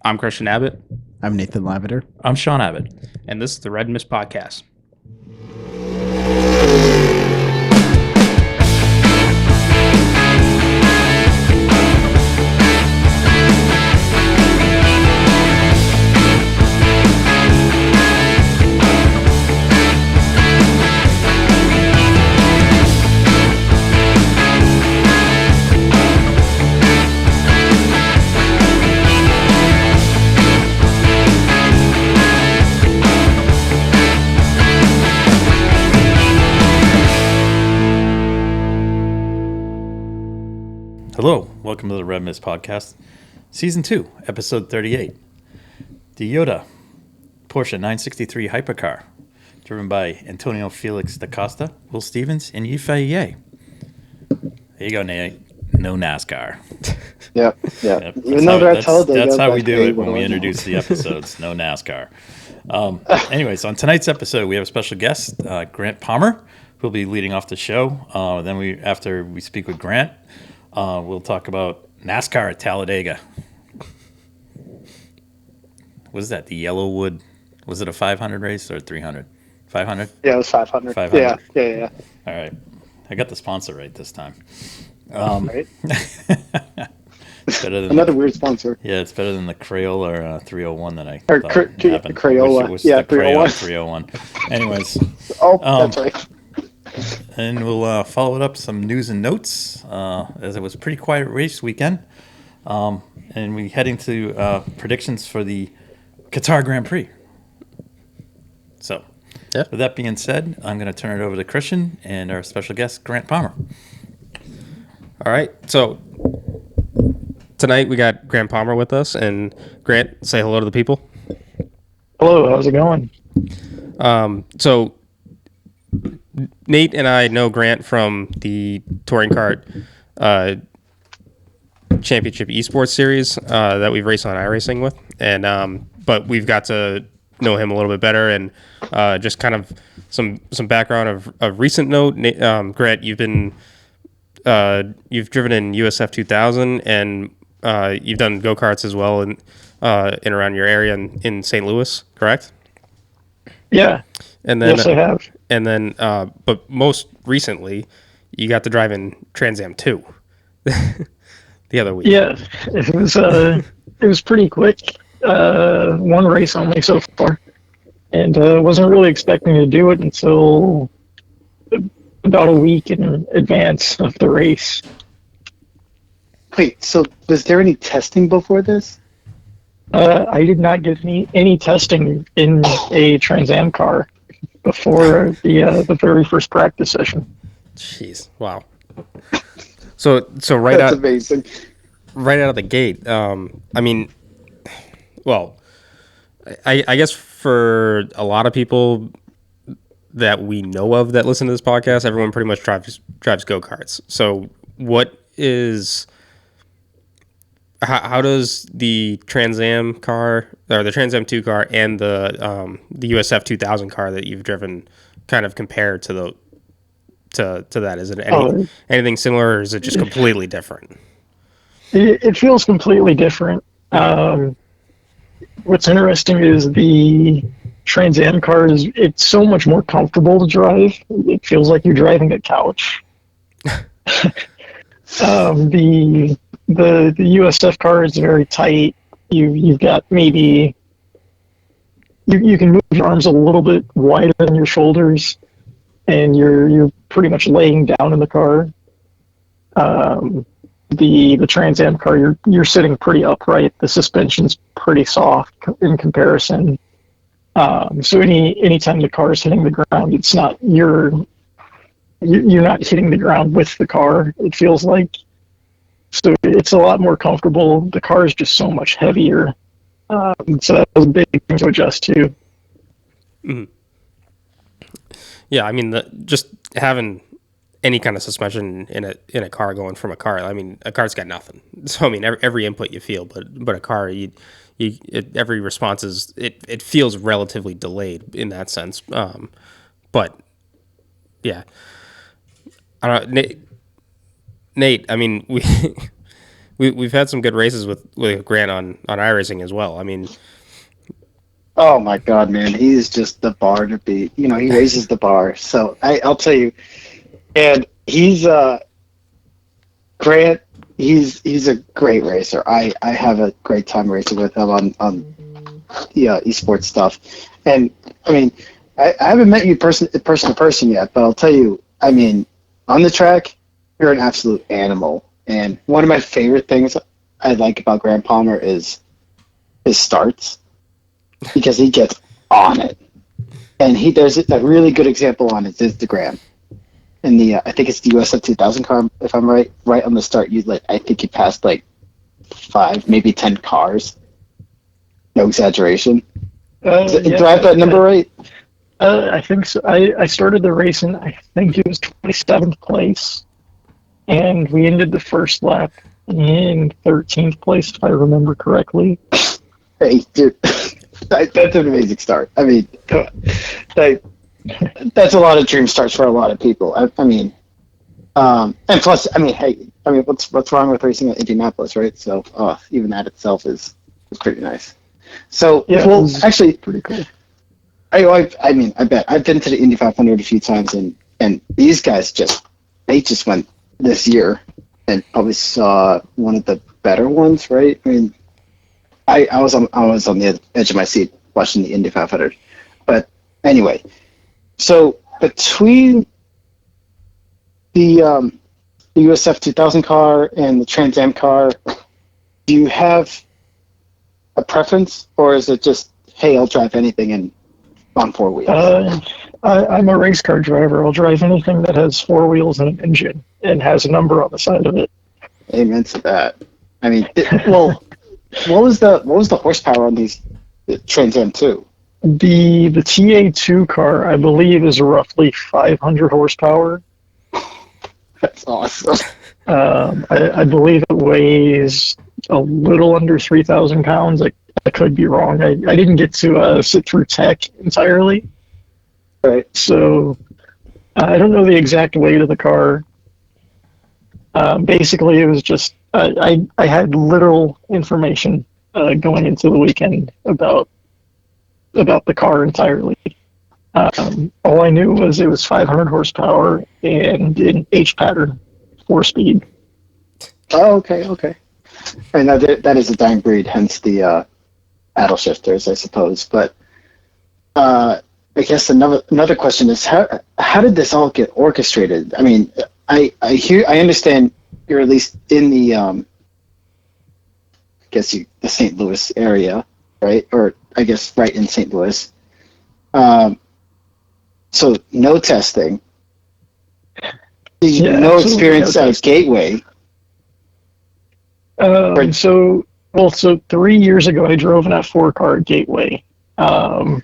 I'm Christian Abbott. I'm Nathan Lavender. I'm Sean Abbott. And this is the Red Mist Podcast. Hello, welcome to the Red Mist Podcast, Season 2, Episode 38. The Yoda Porsche 963 Hypercar, driven by Antonio Felix da Costa, Will Stevens, and Ep38. There you go, Nate. No NASCAR. Yep. That's how we do it when we introduce the episodes. No NASCAR. Anyways, on tonight's episode, we have a special guest, Grant Palmer, who will be leading off the show. After we speak with Grant, we'll talk about NASCAR at Talladega. What is that? The Yellowwood? Was it a 500 race or 300? 500? Yeah, it was 500. 500. Yeah. All right. I got the sponsor right this time. Right. Better than Another weird sponsor. Yeah, it's better than the Crayola 301 that I Or thought happened. Crayola. Which Yeah, the Crayola 301. 301. Anyways. That's right. And we'll follow it up some news and notes, as it was a pretty quiet race weekend. And we heading to predictions for the Qatar Grand Prix. So, With that being said, I'm going to turn it over to Christian and our special guest, Grant Palmer. All right. So tonight we got Grant Palmer with us. And Grant, say hello to the people. Hello, how's it going? So Nate and I know Grant from the Touring Kart Championship eSports series that we've raced on iRacing with, and but we've got to know him a little bit better, and just kind of some background of recent note. Grant, you've driven in USF 2000, and you've done go-karts as well in around your area in St. Louis, correct? Yeah. And then, yes, I have. And then, but most recently, you got to drive in Trans Am 2 the other week. Yeah, it was pretty quick. One race only so far, and wasn't really expecting to do it until about a week in advance of the race. Wait, so was there any testing before this? I did not get any testing in a Trans Am car before the very first practice session. Jeez, wow. So right That's out amazing. Right out of the gate. I mean, well, I guess for a lot of people that we know of that listen to this podcast, everyone pretty much drives go-karts. So how does the Trans Am car, or the Trans Am 2 car, and the USF 2000 car that you've driven kind of compare to that? Is it anything similar, or is it just completely different? It feels completely different. What's interesting is the Trans Am car it's so much more comfortable to drive. It feels like you're driving a couch. The USF car is very tight. You've got maybe you can move your arms a little bit wider than your shoulders, and you're pretty much laying down in the car. The Trans Am car, you're sitting pretty upright. The suspension's pretty soft in comparison. So anytime the car is hitting the ground, it's not you're not hitting the ground with the car. It feels like. So it's a lot more comfortable. The car is just so much heavier. So that was a big thing to adjust to. Mm-hmm. Yeah, I mean, just having any kind of suspension in a car going from a car. I mean, a car's got nothing. So I mean, every input you feel, but a car, every response it feels relatively delayed in that sense. But yeah, I don't know, Nate. I mean, we've had some good races with Grant on iRacing as well. I mean, Oh my God, man, he's just the bar to beat. You know, he raises the bar. So I'll tell you, and he's Grant. He's a great racer. I have a great time racing with him on the esports stuff. And I mean, I haven't met you person to person yet, but I'll tell you, I mean, on the track, you're an absolute animal. And one of my favorite things I like about Grant Palmer is his starts because he gets on it. And he does it. A really good example on his Instagram. In the I think it's the USF 2000 car, if I'm right on the start. I think he passed like 5, maybe 10 cars. No exaggeration. Do I have that number right? I think so. I started the race in, I think it was 27th place, and we ended the first lap in 13th place, if I remember correctly. Hey, dude, that's an amazing start. I mean, that's a lot of dream starts for a lot of people. I mean, and plus, I mean, hey, I mean, what's wrong with racing at Indianapolis, right? So, even that itself is pretty nice. So, Yeah, well, actually, pretty cool. I mean, I bet I've been to the Indy 500 a few times, and these guys just went this year and probably saw one of the better ones, right? I mean, I was on the edge of my seat watching the Indy 500, but anyway, so between the USF 2000 car and the Trans Am car, do you have a preference, or is it just, hey, I'll drive anything and on 4 wheels? I'm a race car driver. I'll drive anything that has 4 wheels and an engine and has a number on the side of it. Amen to that. I mean, what was the horsepower on these Trans Am 2? The TA2 car, I believe, is roughly 500 horsepower. That's awesome. I believe it weighs a little under 3,000 pounds. I could be wrong. I didn't get to sit through tech entirely. Right. So I don't know the exact weight of the car. Basically, it was just I had little information going into the weekend about the car entirely. All I knew was it was 500 horsepower and an H pattern, 4-speed. Oh, okay. And that is a dying breed, hence the paddle shifters, I suppose. But I guess another question is how did this all get orchestrated? I mean, I understand you're at least in the the St. Louis area, right? Or I guess right in St. Louis. So no testing. Yeah, no experience at Gateway. So 3 years ago, I drove an F4 car at Gateway. So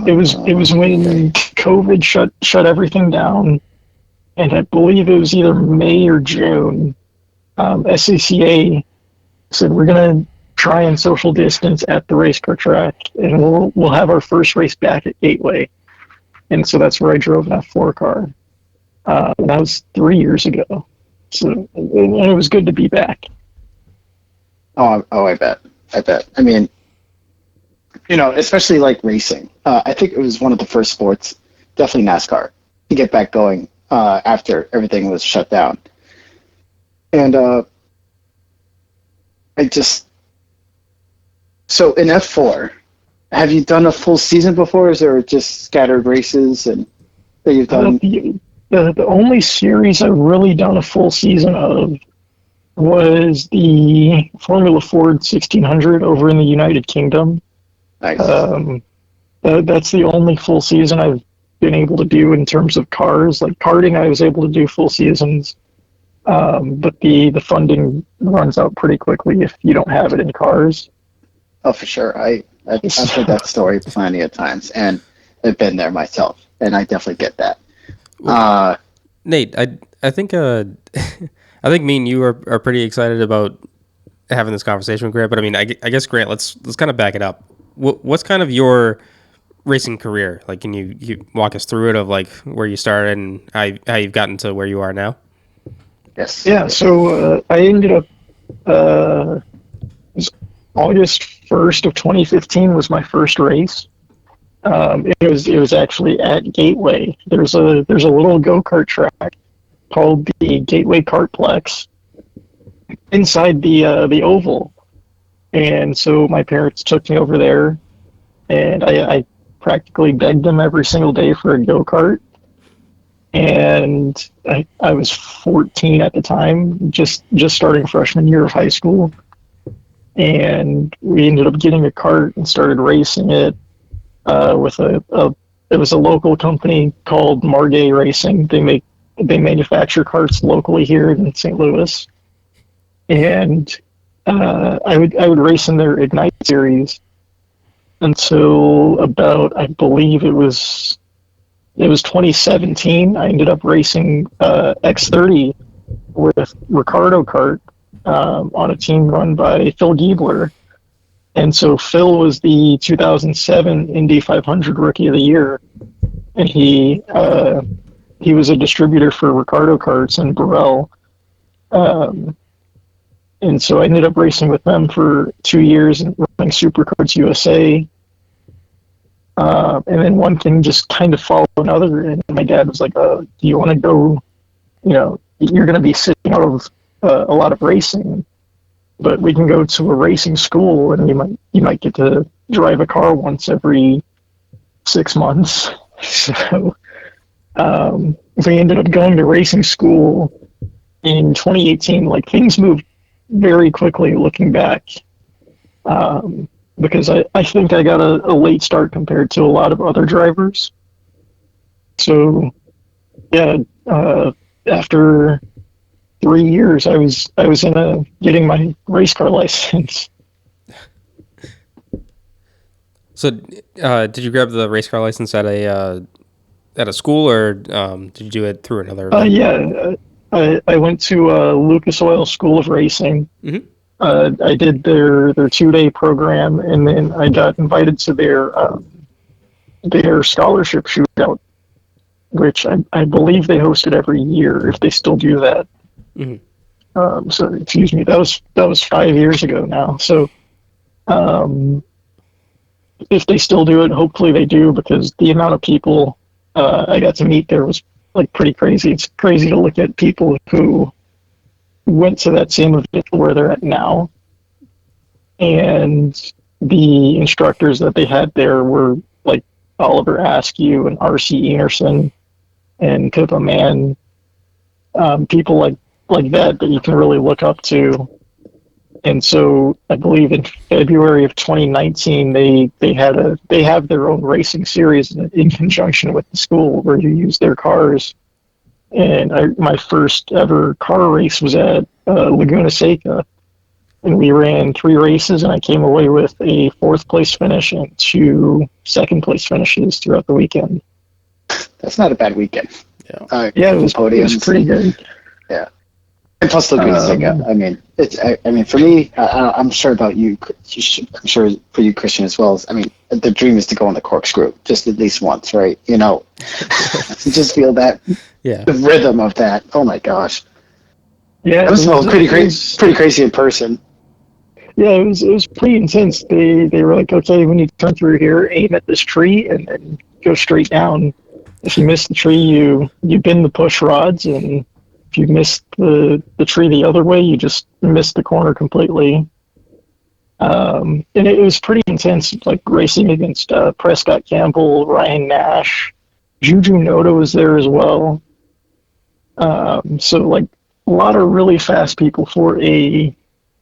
it was when COVID shut everything down, and I believe it was either May or June. SCCA said we're gonna try and social distance at the race car track, and we'll have our first race back at Gateway. And so that's where I drove an F4 car. That was 3 years ago. So and it was good to be back. Oh, I bet. I mean, especially like racing. I think it was one of the first sports, definitely NASCAR, to get back going after everything was shut down. And so in F4, have you done a full season before, or is there just scattered races and that you've done? The only series I've really done a full season of was the Formula Ford 1600 over in the United Kingdom. Nice. That's the only full season I've been able to do in terms of cars. Like karting, I was able to do full seasons, but the funding runs out pretty quickly if you don't have it in cars. Oh, for sure. I've heard that story plenty of times, and I've been there myself, and I definitely get that. Nate, I think I think me and you are pretty excited about having this conversation with Grant. But I mean, I guess Grant, let's kind of back it up. What's kind of your racing career like? Can you walk us through it of like where you started and how you've gotten to where you are now? Yes. Yeah. So I ended up It was August 1st of 2015 was my first race. It was actually at Gateway. There's a little go-kart track called the Gateway Kartplex inside the oval, and so my parents took me over there, and I practically begged them every single day for a go-kart. And I was 14 at the time, just starting freshman year of high school, and we ended up getting a cart and started racing it with it was a local company called Margay Racing. They manufacture carts locally here in St. Louis, and I would race in their Ignite series until about, I believe it was 2017. I ended up racing X30 with Ricardo Kart on a team run by Phil Giebler. And so Phil was the 2007 Indy 500 Rookie of the Year, and he was a distributor for Ricardo Karts and Burrell. And so I ended up racing with them for 2 years and running Supercarts USA. And then one thing just kind of followed another, and my dad was like, "Do you want to go? You're going to be sitting out of a lot of racing, but we can go to a racing school, and you might get to drive a car once every 6 months." So we ended up going to racing school in 2018. Like, things moved very quickly looking back. Because I think I got a late start compared to a lot of other drivers. So, yeah, after 3 years, I was in getting my race car license. So, did you grab the race car license at a school, or did you do it through another? Yeah, I went to Lucas Oil School of Racing. Mm-hmm. I did their 2-day program, and then I got invited to their scholarship shootout, which I believe they hosted every year, if they still do that. Mm-hmm. So excuse me, that was 5 years ago now. So if they still do it, hopefully they do, because the amount of people I got to meet there was like pretty crazy. It's crazy to look at people who went to that same event where they're at now, and the instructors that they had there were like Oliver Askew and R.C. Enerson and Pippa Mann, people like that you can really look up to. And so I believe in February of 2019 they have their own racing series in conjunction with the school where you use their cars. And my first ever car race was at Laguna Seca, and we ran 3 races, and I came away with a 4th place finish and 2 second place finishes throughout the weekend. That's not a bad weekend. Yeah, it was pretty good. Yeah. And plus Laguna Seca. I mean, for me, I'm sure about you. I'm sure for you, Christian, as well. The dream is to go on the corkscrew just at least once, right? Just feel that, the rhythm of that. Oh my gosh. Yeah, that was pretty crazy in person. Yeah, it was pretty intense. They were like, okay, when you turn through here, aim at this tree and then go straight down. If you miss the tree, you bend the push rods, and if you miss the tree the other way, you just miss the corner completely. And it was pretty intense, like racing against Prescott Campbell, Ryan Nash, Juju Noda was there as well. So like a lot of really fast people for a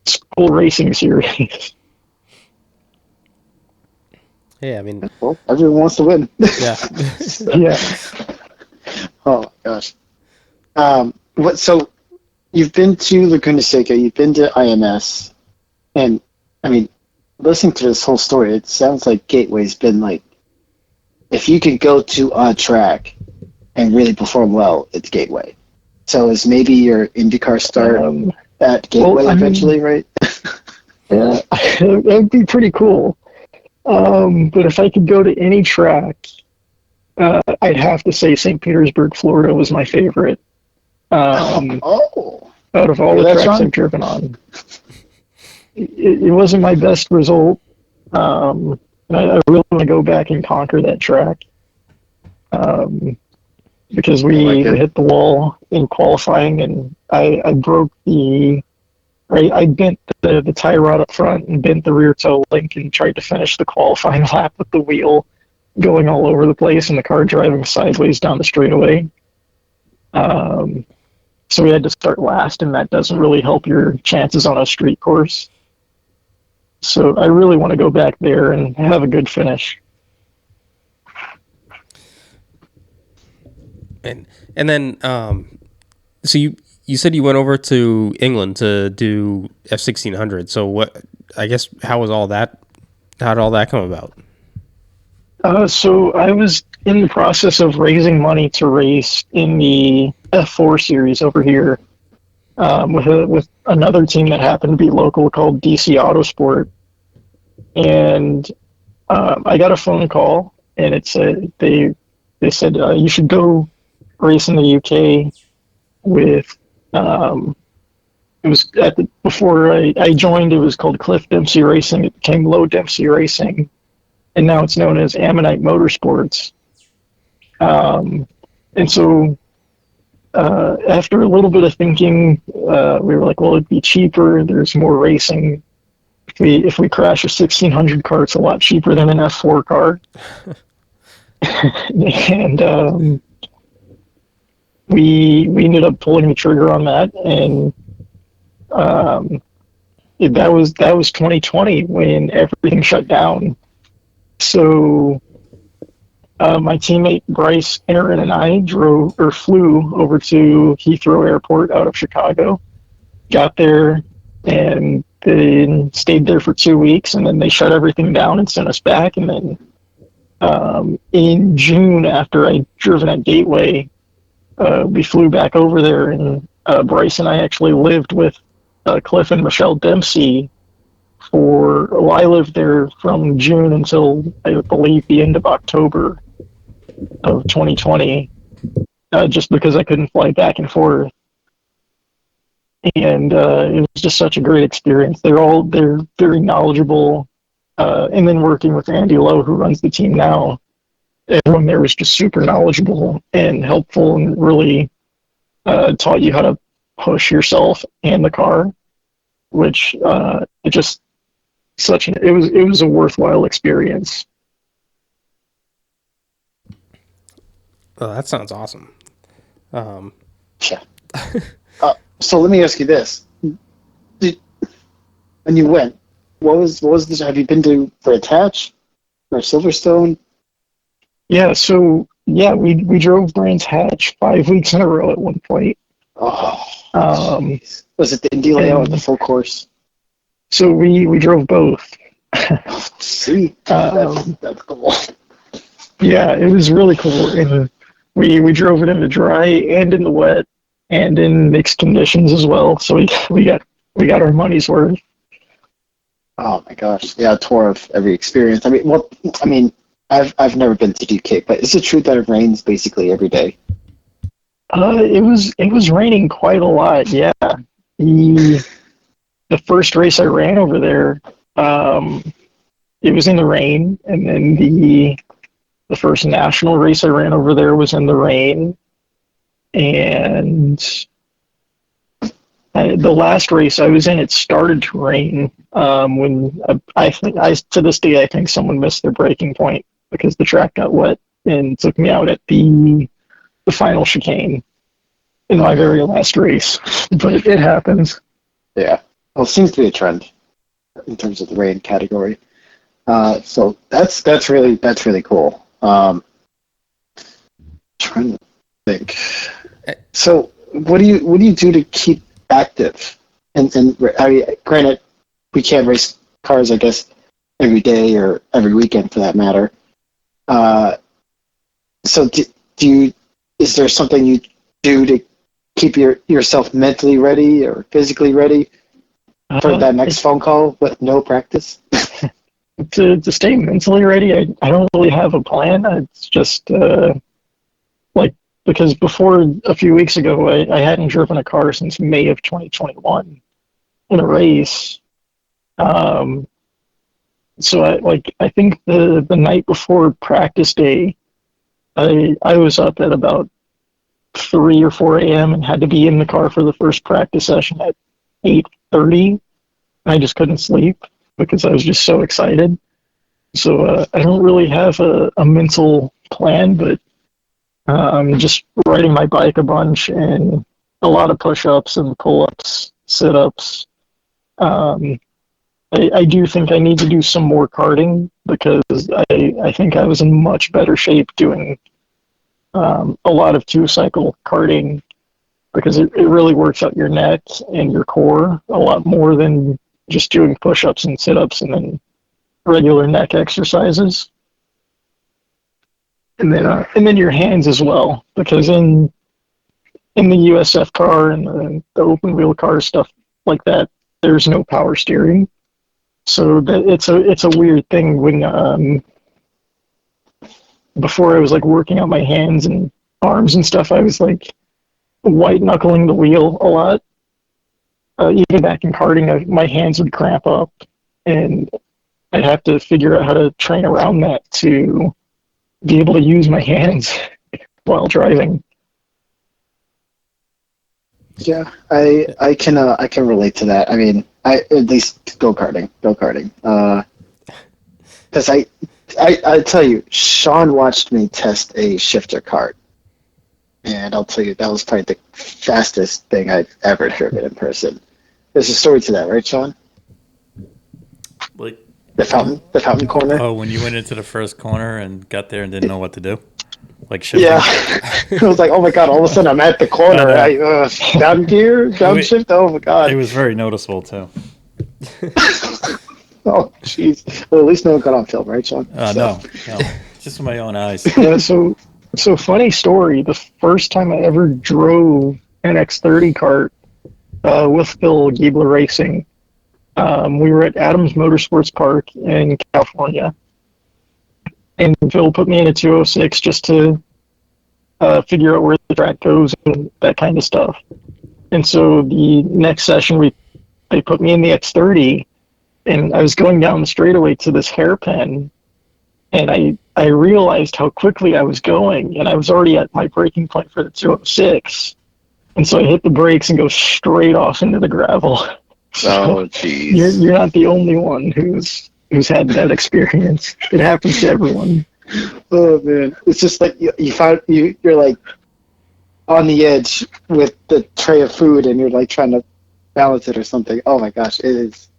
school racing series. Yeah, I mean, well, everyone wants to win. Yeah. Yeah. Oh my gosh. So you've been to Laguna Seca, you've been to IMS, and I mean, listening to this whole story, it sounds like Gateway's been like, if you could go to a track and really perform well, it's Gateway. So is maybe your IndyCar start at Gateway eventually, right? Yeah, that would be pretty cool. But if I could go to any track, I'd have to say St. Petersburg, Florida was my favorite. I out of all Hear the that, tracks Sean? I've driven on. It wasn't my best result. And I really want to go back and conquer that track. Because I like we it. hit the wall in qualifying, and I broke I bent the tie rod up front and bent the rear toe link and tried to finish the qualifying lap with the wheel going all over the place and the car driving sideways down the straightaway. So we had to start last, and that doesn't really help your chances on a street course. So I really want to go back there and have a good finish. And then so you said you went over to England to do F1600. So what? I guess how was all that? How did all that come about? So I was in the process of raising money to race in the F4 series over here with another team that happened to be local called DC Autosport, and I got a phone call, and it said they said you should go race in the UK with. It was before I joined. It was called Cliff Dempsey Racing. It became Low Dempsey Racing, and now it's known as Ammonite Motorsports. And so after a little bit of thinking, we were like, well, it'd be cheaper. There's more racing. If we crash a 1600 car, it's a lot cheaper than an F4 car. And we ended up pulling the trigger on that, and that was 2020 when everything shut down. So my teammate Bryce, Aaron, and I flew over to Heathrow Airport out of Chicago. Got there and then stayed there for 2 weeks, and then they shut everything down and sent us back. And then in June, after I'd driven at Gateway, we flew back over there, and Bryce and I actually lived with Cliff and Michelle Dempsey I lived there from June until I believe the end of October of 2020, just because I couldn't fly back and forth. And it was just such a great experience. They're very knowledgeable, and then working with Andy Lowe, who runs the team now, everyone there was just super knowledgeable and helpful, and really taught you how to push yourself and the car, which it was a worthwhile experience. Oh, that sounds awesome. Yeah. So let me ask you this: when you went, what was this? Have you been for Attach or Silverstone? Yeah. So we drove Brands Hatch 5 weeks in a row at one point. Oh, was it the Indy layout or the full course? So we drove both. See, that's cool. Yeah, it was really cool, and we drove it in the dry and in the wet and in mixed conditions as well. So we got our money's worth. Oh my gosh, yeah, a tour of every experience. I've never been to UK, but is it true that it rains basically every day? It was raining quite a lot. Yeah, the first race I ran over there, it was in the rain, and then the first national race I ran over there was in the rain, and the last race I was in, it started to rain. When I to this day I think someone missed their braking point because the track got wet and took me out at the final chicane in my very last race. But it happens. Yeah. Well, it seems to be a trend in terms of the rain category. So that's really cool. Trying to think. So what do you do to keep active? And I mean, granted, we can't race cars, I guess, every day or every weekend for that matter. So is there something you do to keep yourself mentally ready or physically ready for that next phone call with no practice? To stay mentally ready, I don't really have a plan. It's just like because before a few weeks ago, I hadn't driven a car since May of 2021 in a race. So I think the night before practice day, I was up at about 3 or 4 a.m. and had to be in the car for the first practice session at 8:30. I just couldn't sleep because I was just so excited. So I don't really have a mental plan, but I'm just riding my bike a bunch and a lot of push-ups and pull-ups, sit-ups. I do think I need to do some more karting because I think I was in much better shape doing a lot of two-cycle karting because it really works out your neck and your core a lot more than just doing push-ups and sit-ups and then regular neck exercises. And then your hands as well, because in the USF car and the open wheel car stuff like that, there's no power steering. So it's a weird thing when before I was like working out my hands and arms and stuff, I was like white knuckling the wheel a lot. Even back in karting, my hands would cramp up, and I'd have to figure out how to train around that to be able to use my hands while driving. Yeah, I can relate to that. I mean, I at least go karting. Because I tell you, Sean watched me test a shifter kart, and I'll tell you that was probably the fastest thing I've ever driven in person. There's a story to that, right, Sean? Like The fountain corner. oh, when you went into the first corner and got there and didn't know what to do, like shifting. Yeah, I was like, oh my god! All of a sudden, I'm at the corner. Down gear, downshift. Oh my god! It was very noticeable too. Oh jeez. Well, at least no one got on film, right, Sean? No, just with my own eyes. Yeah, so funny story. The first time I ever drove an X30 kart with Phil Giebler Racing, we were at Adams Motorsports Park in California, and Phil put me in a 206 just to figure out where the track goes and that kind of stuff. And so the next session, they put me in the X30, and I was going down the straightaway to this hairpin, and I realized how quickly I was going, and I was already at my braking point for the 206. And so I hit the brakes and go straight off into the gravel. Oh, jeez. You're not the only one who's had that experience. It happens to everyone. Oh man, it's just like you're like on the edge with the tray of food, and you're like trying to balance it or something. Oh my gosh, it is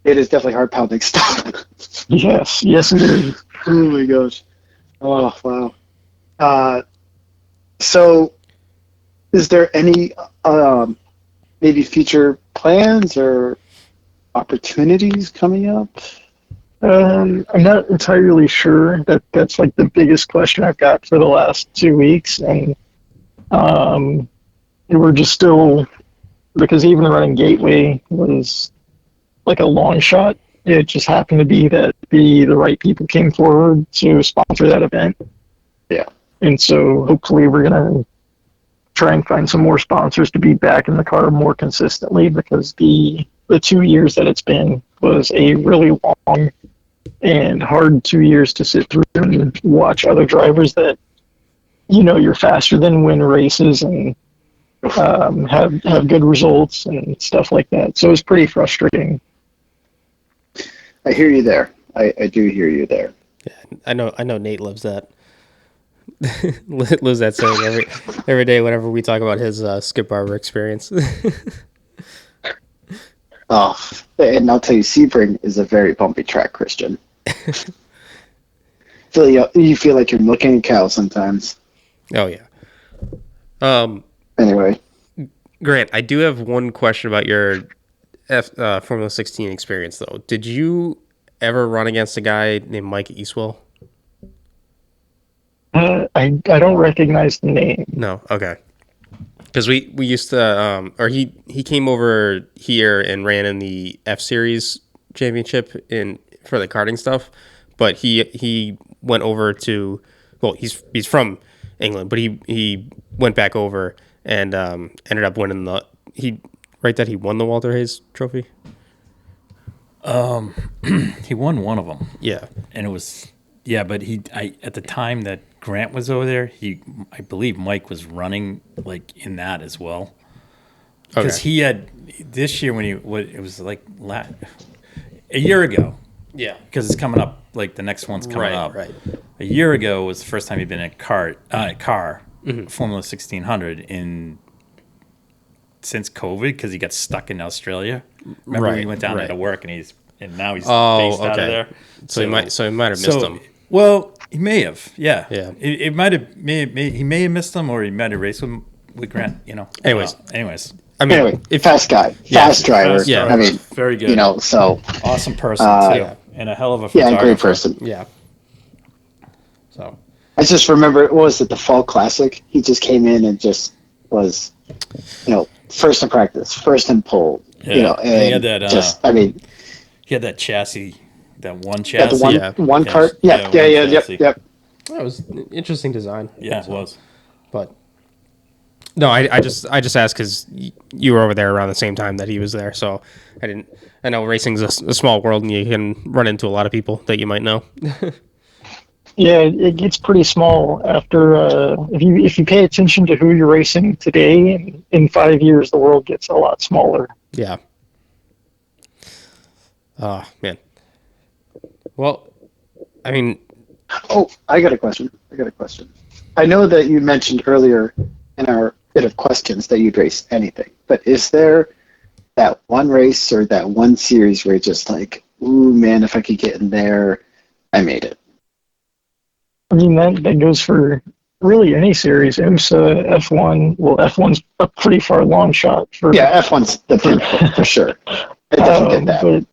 definitely heart pounding stuff. Yes, it is. Oh my gosh. Oh wow. So, is there any maybe future plans or opportunities coming up? I'm not entirely sure. That's like the biggest question I've got for the last 2 weeks, and we're just still, because even running Gateway was like a long shot. It just happened to be that the right people came forward to sponsor that event. Yeah. And so hopefully we're going to try and find some more sponsors to be back in the car more consistently, because the 2 years that it's been was a really long and hard 2 years to sit through and watch other drivers that you're faster than win races and have good results and stuff like that. So it's pretty frustrating. I hear you there. I do hear you there. Yeah, I know Nate loves that. Lives that saying every day whenever we talk about his Skip Barber experience. Oh, and I'll tell you, Sebring is a very bumpy track, Christian. You feel like you're milking a cow sometimes. Oh yeah. Anyway, Grant, I do have one question about your Formula 16 experience, though. Did you ever run against a guy named Mike Eastwell? I don't recognize the name. No, okay. Because we used to, or he came over here and ran in the F Series championship for the karting stuff, but he went over to, well, he's from England, but he went back over and ended up winning he won the Walter Hayes Trophy. He won one of them. Yeah. And it was, yeah, but at the time that Grant was over there, I believe Mike was running like in that as well. Because he had, this year it was like a year ago. Yeah. Because it's coming up, like the next one's coming up. Right. A year ago was the first time he'd been in a car, Mm-hmm. Formula 1600 since COVID, because he got stuck in Australia. Remember when he went down there to work and now he's based out of there. So he might have missed him. Well, he may have. Yeah. Yeah. It might have. He may have missed him, or he might have raced with Grant. Anyways. I mean, fast guy, fast driver. Yeah. I mean, very good. So awesome person too, and a hell of a photographer. Yeah, great person. Yeah. So I just remember, what was it, the Fall Classic? He just came in and just was, first in practice, first in pole. Yeah. And he had that. He had that chassis, that one chassis. Yeah, the one cart. Yep. that was an interesting design. Yeah, it was. But no, I just asked because you were over there around the same time that he was there, so I know racing's a small world, and you can run into a lot of people that you might know. Yeah, it gets pretty small after if you pay attention to who you're racing today, and in 5 years the world gets a lot smaller. Yeah. Oh man. Well, I mean. Oh, I got a question. I know that you mentioned earlier in our bit of questions that you'd race anything, but is there that one race or that one series where you're just like, ooh man, if I could get in there, I made it? I mean, that goes for really any series. IMSA, F1. Well, F1's a pretty far long shot for. Yeah, F1's the pinnacle for sure. I definitely did that.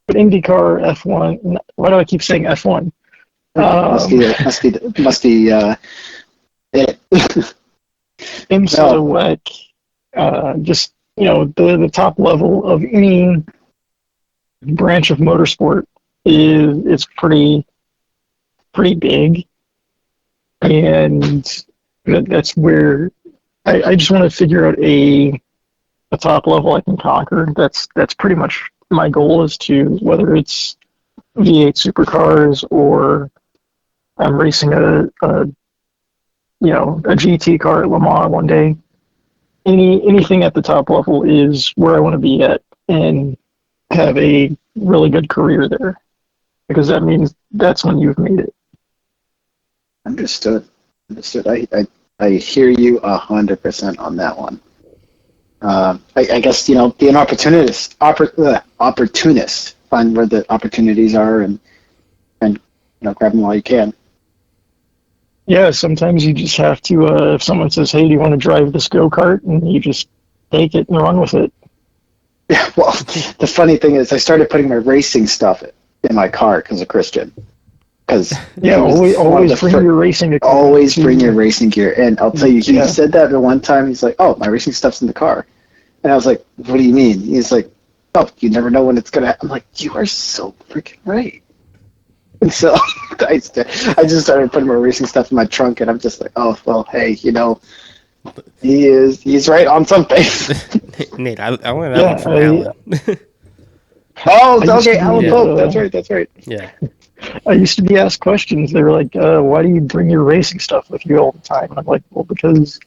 But IndyCar, F1. Why do I keep saying F1? Must be it. IMSA, WEC, just the top level of any branch of motorsport is pretty big. And that's where I just want to figure out a top level I can conquer. That's pretty much my goal, is to, whether it's V8 supercars or I'm racing a GT car at Le Mans one day. Anything at the top level is where I want to be at and have a really good career there, because that means that's when you've made it. Understood. I hear you 100% on that one. I guess be an opportunist, find where the opportunities are, and grab them while you can. Yeah, sometimes you just have to. If someone says, "Hey, do you want to drive this go-kart?" and you just take it and run with it. Yeah. Well, the funny thing is, I started putting my racing stuff in my car because of Christian. Because always bring your racing gear. Always bring your racing gear. And I'll tell you, he said that the one time. He's like, "Oh, my racing stuff's in the car," and I was like, "What do you mean?" He's like, "Oh, you never know when it's gonna happen." I'm like, "You are so freaking right." And so I just started putting my racing stuff in my trunk, and I'm just like, "Oh, well, hey, he's right on something." Nate, I wanted that one from Alan. Oh, okay, Alan Pope. That's right. Yeah. I used to be asked questions. They were like, "Why do you bring your racing stuff with you all the time?" And I'm like, "Well, because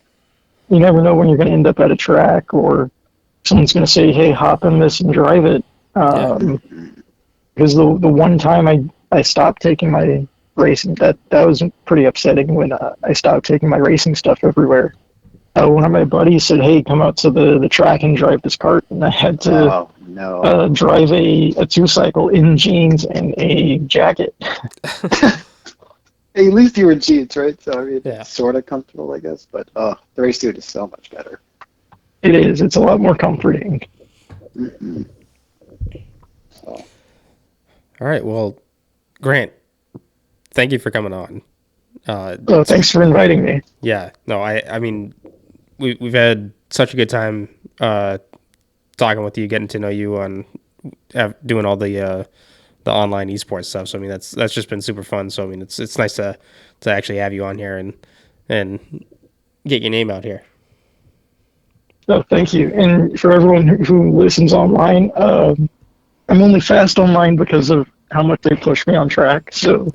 you never know when you're going to end up at a track, or someone's going to say, 'Hey, hop in this and drive it.'" Because the one time I stopped taking my racing, that was pretty upsetting when I stopped taking my racing stuff everywhere. One of my buddies said, "Hey, come out to the track and drive this kart," and I had to drive a 2-cycle in jeans and a jacket. Hey, at least you were jeans, right? So I mean, it's sort of comfortable, I guess. But the race suit is so much better. It is. It's a lot more comforting. Mm-hmm. So. All right. Well, Grant, thank you for coming on. Thanks for inviting me. Yeah. No, I mean, we've had such a good time talking with you, getting to know you, on doing all the online esports stuff. So I mean, that's just been super fun. So I mean, it's nice to actually have you on here and and get your name out here. Oh, thank you. And for everyone who listens online, I'm only fast online because of how much they push me on track. So,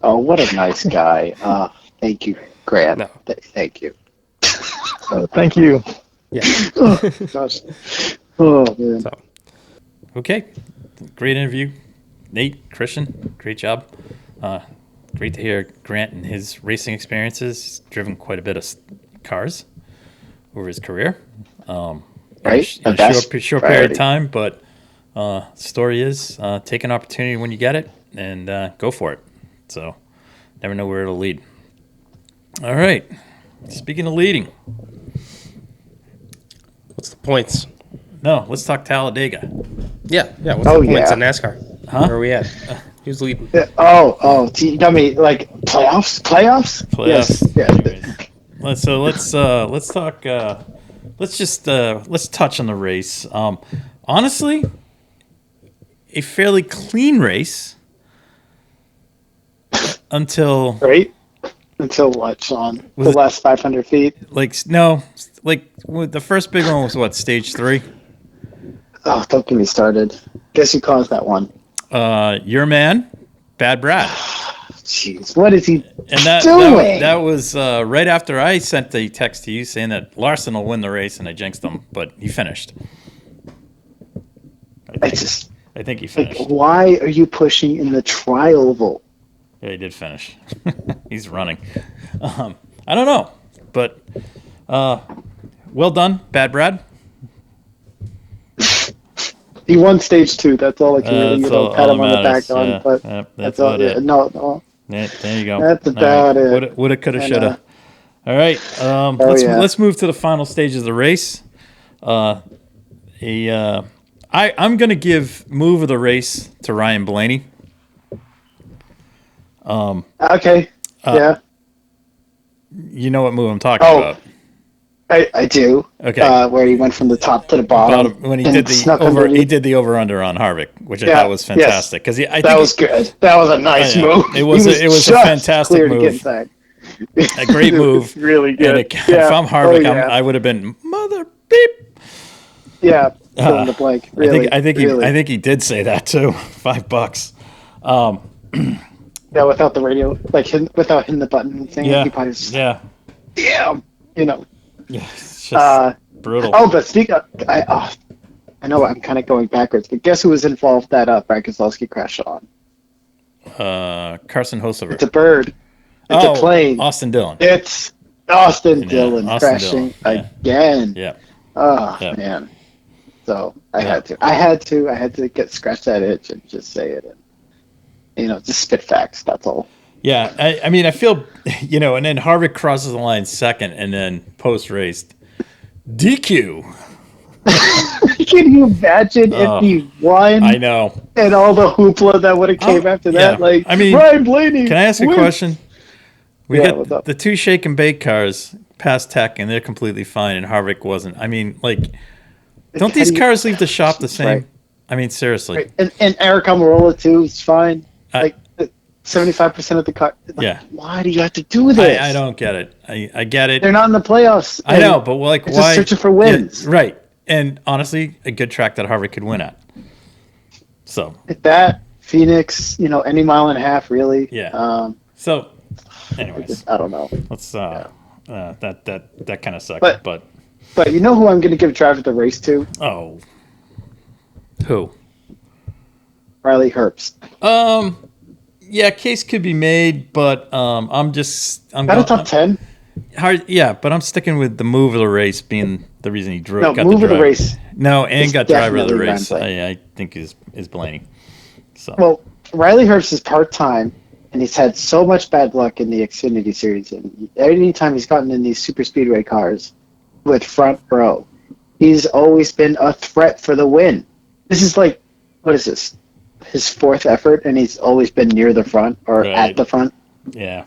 Oh, what a nice guy. Thank you, Grant. No. Thank you. thank you. Yeah. Oh, gosh. Oh, man. So Okay, great interview, Nate, Christian, great job. Great to hear Grant and his racing experiences. He's driven quite a bit of cars over his career. Right? In The a best short period of time, but story is take an opportunity when you get it and go for it. So never know where it'll lead. All right, speaking of leading, what's the points? no, let's talk Talladega. Yeah. What's Oh, the points yeah. in NASCAR? Huh? Where are we at? Who's leading? You tell me, like, playoffs? Playoffs. Yes. Let's talk. Let's touch on the race. Honestly, a fairly clean race until Right? Until what, Sean? The last 500 feet? the first big one was what, stage 3? Oh, don't get me started. Guess who caused that one? Your man, Bad Brad. Jeez, what is he And that doing? that was right after I sent the text to you saying that Larson will win the race, and I jinxed him, but he finished. I think he like, finished. why are you pushing in the tri-oval? Yeah, he did finish. He's running. I don't know, but well done, Bad Brad. He won stage 2. That's all I can really pat him on the back yeah. on. But That's about it. No. Yeah, there you go. That's about it. Woulda, coulda, And, shoulda. All right, let's move to the final stages of the race. I'm going to give move of the race to Ryan Blaney. Okay. Yeah. You know what move I'm talking about. I do. Okay. Where he went from the top to the bottom. When he and did snuck the underneath. he did the over under on Harvick, which I thought was fantastic because I think that was good. That was a nice move. It was a just fantastic clear to get move. inside. A great move. Really good. And if I'm Harvick, I would have been mother beep. Yeah. Fill in the blank. Really, I think he did say that too. $5. Yeah, without the radio, without hitting the button and saying Yeah. he probably just, Yeah. Yeah. Yeah. It's just brutal. Oh, but I know I'm kind of going backwards, but guess who was involved that Brad Keselowski crashed on? Carson Hocevar. It's a bird. It's a plane. Austin Dillon. It's Austin Dillon Austin crashing Dillon. again. Yeah. Oh, Yeah. man. So I had to get scratch that itch and just say it and, just spit facts. That's all. Yeah. I mean, I feel, and then Harvick crosses the line second and then post-race, DQ. Can you imagine if he won? I know. And all the hoopla that would have came after that? Yeah. I mean, Ryan Blaney. Can I ask a question? We what's got up? the 2 shake and bake cars past Tech, and they're completely fine, and Harvick wasn't. I mean, don't these cars leave the shop the same? Right. I mean, seriously. Right. And Eric Almirola, too, is fine. 75% of the car. Yeah. Why do you have to do this? I don't get it. I get it. They're not in the playoffs. I know, but they're why? just searching for wins. Yeah, right. And honestly, a good track that Harvick could win at. So. At that, Phoenix, any mile and a half, really. Yeah. So, anyways. I don't know. Let's, that kind of sucked. But you know who I'm going to give driver the race to? Oh. Who? Riley Herbst. Yeah, case could be made, but I'm Got a top 10? But I'm sticking with the move of the race being the reason he drove. No, got move the of the drive. race. No, and got driver of the definitely race. Ryan I think is Blaney. So. Well, Riley Herbst is part-time, and he's had so much bad luck in the Xfinity Series. And anytime he's gotten in these super speedway cars with front row, he's always been a threat for the win. This is what is this? His 4th effort, and he's always been near the front or at the front. Yeah.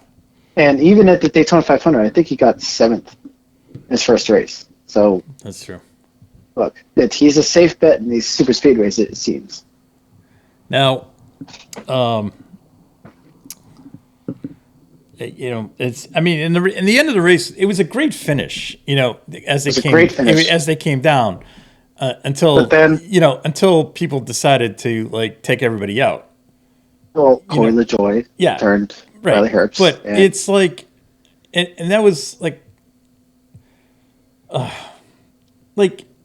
And even at the Daytona 500, I think he got 7th in his first race. So that's true. Look, he's a safe bet in these super speedways, it seems. Now, it's. I mean, in the end of the race, it was a great finish. As they came down, until until people decided to take everybody out. Well, Corey LaJoy turned Riley Herbst, but it's like, and that was like,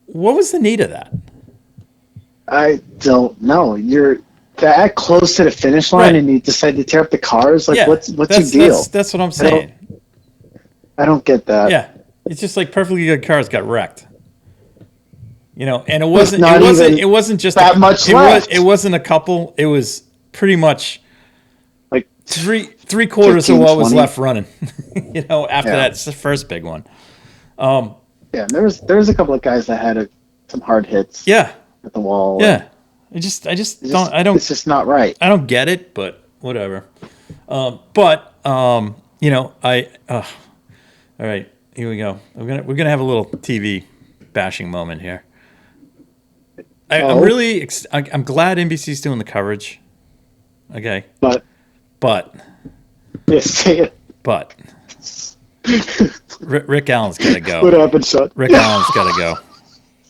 what was the need of that? I don't know. You're that close to the finish line, and you decide to tear up the cars. What's your deal? That's what I'm saying. I don't get that. Yeah, it's just like perfectly good cars got wrecked. And it wasn't just that much left. It wasn't a couple. It was pretty much like three quarters 15, of what was left running. After that first big one. There was a couple of guys that had some hard hits. Yeah. At the wall. Yeah. It's just not right. I don't get it, but whatever. All right, here we go. We're gonna have a little TV bashing moment here. I'm glad NBC's doing the coverage. Okay. But. Yes, say it. But. Rick Allen's got to go. What happened, son? Rick Allen's got to go.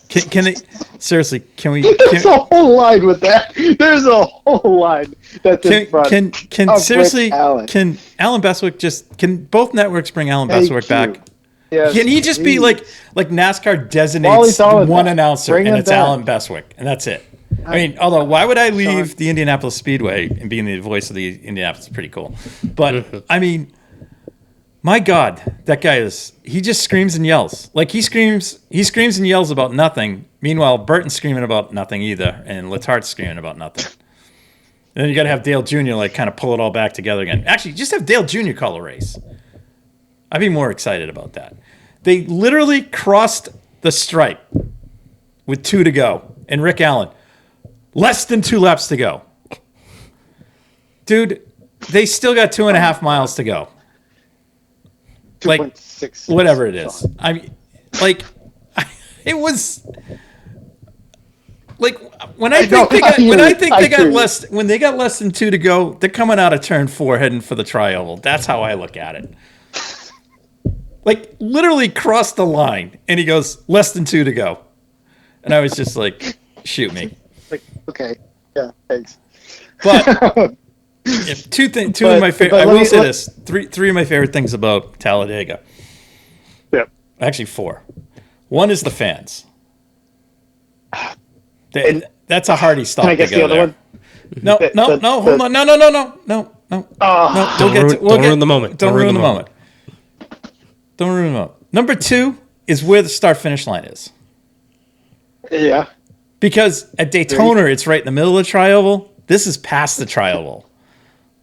Can they seriously? Can we? There's a whole line with that. There's a whole line that's in front. Can seriously? Can Alan Bestwick can both networks bring Alan Bestwick back? Yes, can he just be like NASCAR designates one announcer and it's Alan Bestwick and that's it? I mean, although why would I leave the Indianapolis Speedway and being the voice of the Indianapolis is pretty cool, but I mean. My God, that guy he just screams and yells. He screams and yells about nothing. Meanwhile, Burton's screaming about nothing either, and Letart's screaming about nothing. And then you got to have Dale Jr. kind of pull it all back together again. Actually, just have Dale Jr. call a race. I'd be more excited about that. They literally crossed the stripe with 2 to go, and Rick Allen, less than 2 laps to go. Dude, they still got 2.5 miles to go. Whatever it is. I mean, it was when they got less than 2 to go, they're coming out of turn 4 heading for the tri-oval. That's how I look at it. Literally crossed the line and he goes less than 2 to go. And I was just like, shoot me. Okay. Yeah, thanks. But two of my favorite. I will say this: three of my favorite things about Talladega. Yeah, actually 4. One is the fans. That's a hearty stop. Can I guess to go the other there. one? No, hold on, no. Don't ruin the moment. Don't ruin the moment. Don't ruin the moment. Number 2 is where the start-finish line is. Yeah. Because at Daytona, it's right in the middle of the tri-oval. This is past the tri-oval.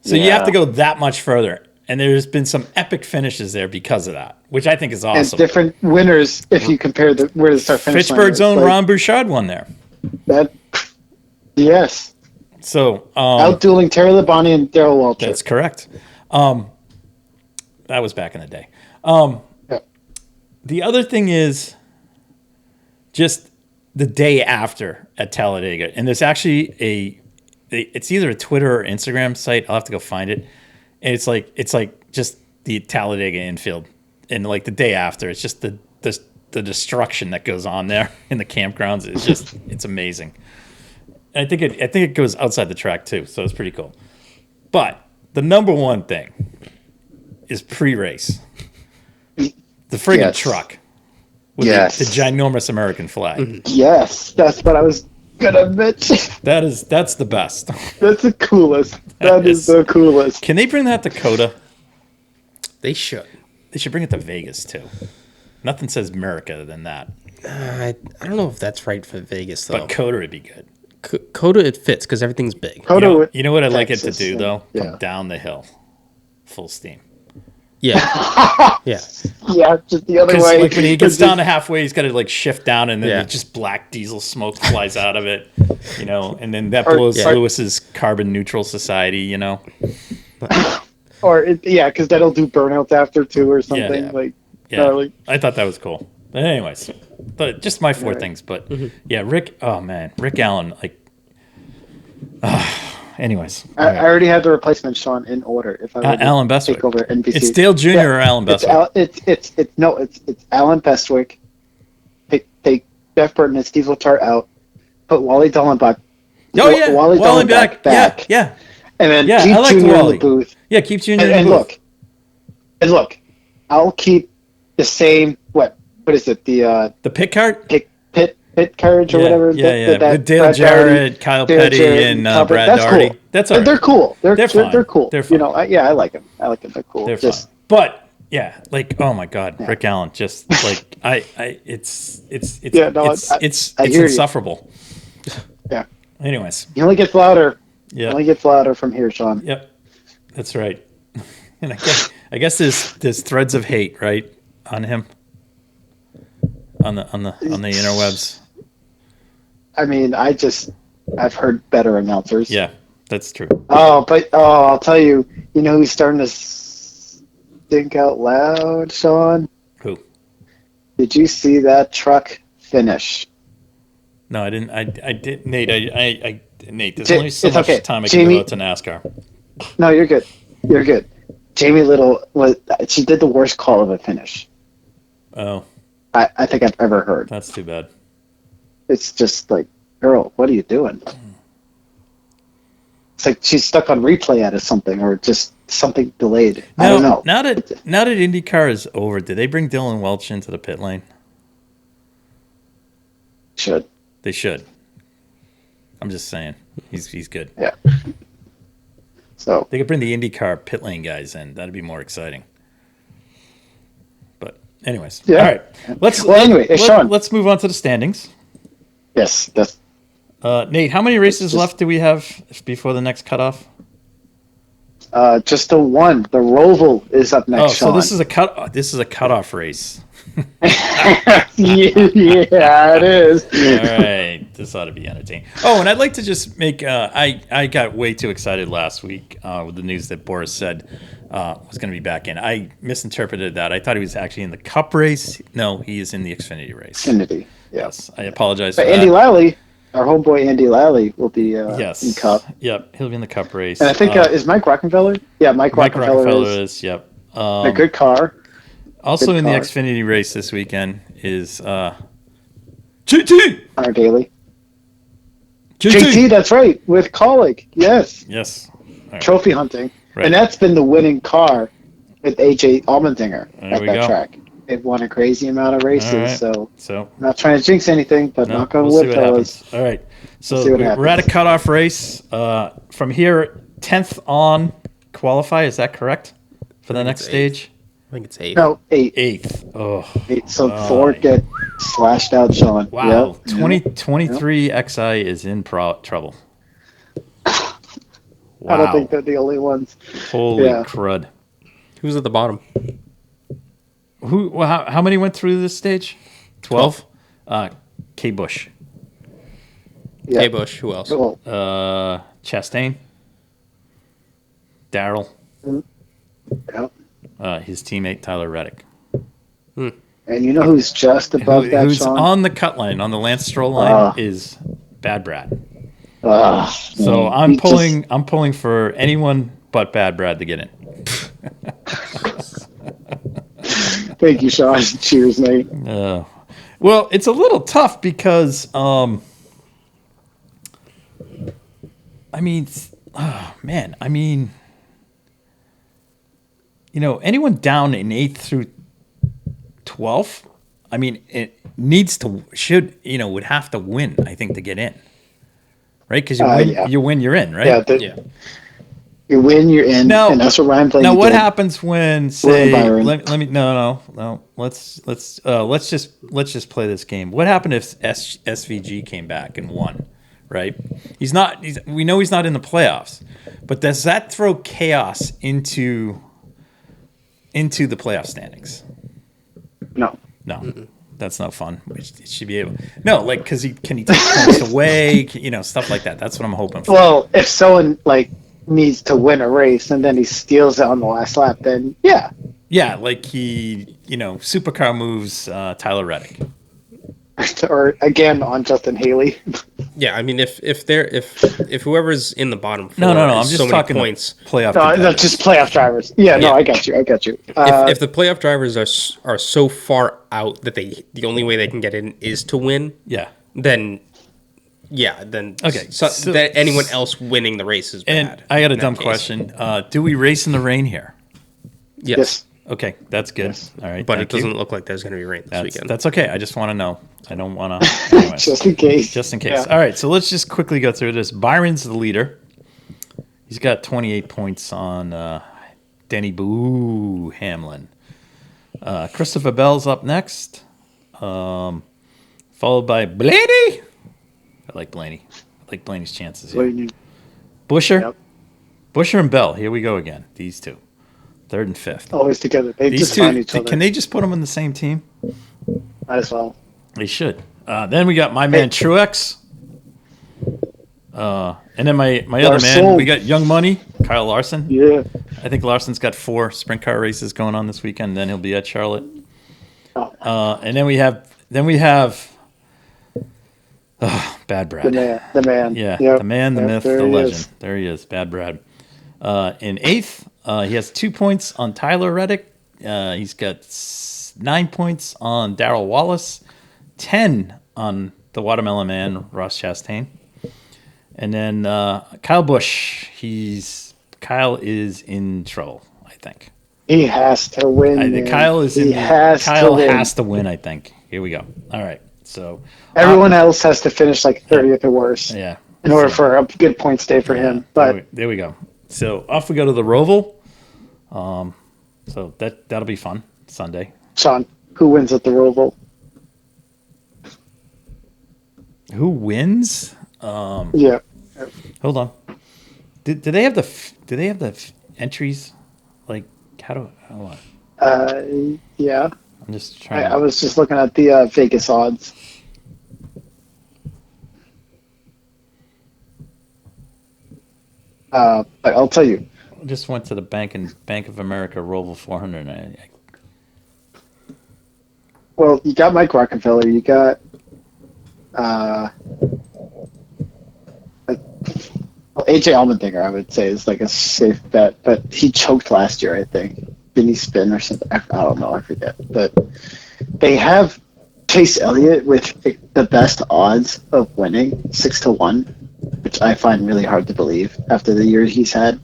So you have to go that much further. And there's been some epic finishes there because of that, which I think is awesome. And different winners if you compare where the start-finish line is. Fitchburg's own Ron Bouchard won there. Yes. So out-dueling Terry Labonte and Darrell Waltrip. That's correct. That was back in the day. The other thing is just the day after at Talladega. And there's actually it's either a Twitter or Instagram site. I'll have to go find it. And it's like just the Talladega infield. And the day after, it's just the destruction that goes on there in the campgrounds. It's amazing. And I think it goes outside the track too. So it's pretty cool. But the number one thing is pre-race. The friggin' truck with the ginormous American flag. Yes, that's what I was gonna mention. That's the best. That's the coolest. That is the coolest. Can they bring that to COTA? They should. They should bring it to Vegas too. Nothing says America than that. I don't know if that's right for Vegas though. But COTA would be good. COTA it fits because everything's big. You know what I'd like it to do though? Come down the hill, full steam. Yeah. Yeah. Yeah, just the other way. When he gets down to halfway, he's got to shift down, and then just black diesel smoke flies out of it, and then that blows Lewis's carbon neutral society, Or because that'll do burnouts after too, or something I thought that was cool. But anyways, just my 4 things. But Rick. Oh man, Rick Allen. anyways, I already have the replacement, Sean, in order. If I were to Alan Bestwick. take over NBC, It's Dale Jr. or Alan Bestwick. It's Alan Bestwick. Take Jeff Burton and Steve Letarte out. Put Wally Dallenbach. Wally Dallenbach back. Yeah. And then Yeah, keep I like Junior in Wally. the booth. Yeah, keep Junior in And the booth. look, I'll keep the same. What is it? The pit cart. Pit carriage or whatever. Yeah. That With Dale Brad Jarrett, Doherty, Kyle Dale Petty, Jarrett, and Kyle Petty. Brad That's Doherty. cool. That's all right. They're cool. They're fine. They're cool. They're fine. I like them. They're cool. They're fine. But yeah, like, oh my God, Rick Allen, just like it's insufferable. Yeah. Anyways. He only gets louder. Yeah. Only gets louder from here, Sean. Yep. That's right. And I guess there's threads of hate, right, on him. On the interwebs. I mean, I've heard better announcers. Yeah, that's true. I'll tell you, who's starting to think out loud, Sean? Who? Did you see that truck finish? No, I didn't. I did, Nate. Nate, there's only so it's much okay. time I Jamie, can devote to NASCAR. No, you're good. You're good. Jamie Little she did the worst call of a finish Oh, I think I've ever heard. that's too bad. It's just like, girl, what are you doing? It's like she's stuck on replay out of something, or just something delayed. I don't know. Now that IndyCar is over, did they bring Dylan Welch into the pit lane? Should. They should. I'm just saying, he's good. Yeah. So They could bring the IndyCar pit lane guys in. That'd be more exciting. But anyways, Yeah. all right. Sean. Let's move on to the standings. yes, that's Nate, how many races left do we have before the next cutoff? just the one. The Roval is up next. So Sean. this is a cutoff race. yeah, it is. All right, this ought to be entertaining. Oh, and I'd like to just make. I got way too excited last week with the news that Boris said was going to be back in. I misinterpreted that. I thought he was actually in the Cup race. No, he is in the Xfinity race. Xfinity. Yes, I apologize. But for Andy that. Lally, our homeboy Andy Lally, will be in Cup. Yep, he'll be in the Cup race. And I think is Mike Rockenfeller? Yeah, Mike Rockenfeller is. Yep. A good car. Also good in the car. Xfinity race this weekend is Connor GT. Daly. JT, that's right, with Colleague. Yes. Yes. All right. Trophy hunting. Right. And that's been the winning car with AJ Allmendinger There at we that go. track. It won a crazy amount of races, All right. so So I'm not trying to jinx anything, but no, knock on we'll see wood, what fellas. happens. All right. So see what we're at a happens. cutoff race. From here, 10th on qualify. Is that correct for the next it's stage? I think it's 8. No, 8. 8th. Oh, 8. So 4 get slashed out, Sean. wow. Yep. 2023 XI is in trouble. Wow. I don't think they're the only ones. Holy Yeah. crud. Who's at the bottom? How many went through this stage? 12? K. Bush. Yeah. Hey Bush. Who else? Well, Chastain. Darrell. yep. His teammate Tyler Reddick. And you know who's just above that, Who's Sean? on the cut line, on the Lance Stroll line, is Bad Brad. So man, I'm he just- pulling for anyone but Bad Brad to get in. Thank you, Sean. Cheers, mate. Well, it's a little tough because I mean, anyone down in 8th through 12th, I mean, it would have to win, I think, to get in. Right? Because you win, you're in, right? Yeah. You win, you're in, Now- and that's what Ryan played. Now, what happens when, say, Byron. let me no. Let's just play this game. What happened if SVG came back and won? Right? We know he's not in the playoffs, but does that throw chaos into the playoff standings? No. No, that's no fun. It should be able. No, like because can he take points away? Stuff like that. That's what I'm hoping for. Well, if someone needs to win a race and then he steals it on the last lap, then yeah. Yeah, like he supercar moves Tyler Reddick. Or again on Justin Haley. Yeah, I mean, if whoever's in the bottom four No. I'm is just so many talking points. playoff. No, competitors. just playoff drivers. Yeah, no, Yeah. I got you. If the playoff drivers are so far out that the only way they can get in is to win, Yeah. then Okay, so so- that anyone else winning the race is And bad. I got a in that dumb case. question. Do we race in the rain here? Yes, Okay, that's good. Yes. All right, but thank it doesn't you. look like there's going to be rain this That's, weekend. that's okay. I just want to know. I don't want to. Anyways, just in case. just in case. Yeah. All right, so let's just quickly go through this. Byron's the leader. He's got 28 points on Denny Boo Hamlin. Christopher Bell's up next, followed by Blaney. I like Blaney. I like Blaney's chances What do here. you need? Busher. Yep. Busher and Bell. Here we go again. These two. Third and fifth. Always together. They These just find two, each other. can they just put them on the same team? Might as well. They should. Then we got my man Truex. And then my other man, Larson. we got Young Money, Kyle Larson. Yeah. I think Larson's got 4 sprint car races going on this weekend. Then he'll be at Charlotte. Oh, And then we have Bad Brad. the man. Yeah, Yep. the man, the Yep, myth, there the he legend. is. There he is, Bad Brad. In 8th, he has 2 points on Tyler Reddick. He's got 9 points on Darrell Wallace, 10 on the Watermelon Man, Ross Chastain. And then Kyle Busch, Kyle is in trouble, I think. He has to win. man. Kyle is He in. has Kyle to win. has to win, I think. Here we go. All right, so Everyone else has to finish like 30th or worse yeah. in order for a good point stay for him. But there we go. So off we go to the Roval. So that'll be fun Sunday. Sean, who wins at the Roval? Who wins? Yeah. Hold on. Do they have the entries? Like hold on. Yeah. I'm just trying. I was just looking at the Vegas odds. But I'll tell you, I just went to the Bank of America Roval 400. well, you got Mike Rockefeller, you got AJ Allmendinger, I would say, is like a safe bet, but he choked last year, I think. Didn't he spin or something? I don't know, I forget. But they have Chase Elliott with the best odds of winning, 6-1, which I find really hard to believe after the year he's had.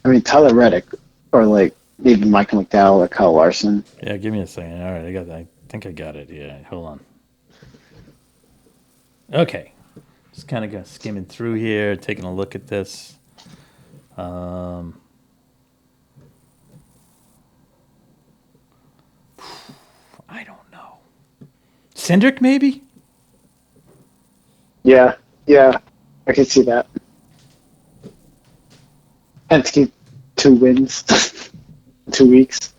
I mean, Tyler Reddick, or like maybe Michael McDowell or Kyle Larson. Yeah, give me a second. All right, I think I got it. Yeah, hold on. Okay, just kind of skimming through here, taking a look at this. I don't know. Cindric, maybe? Yeah, I could see that. Penske, 2 wins, 2 weeks.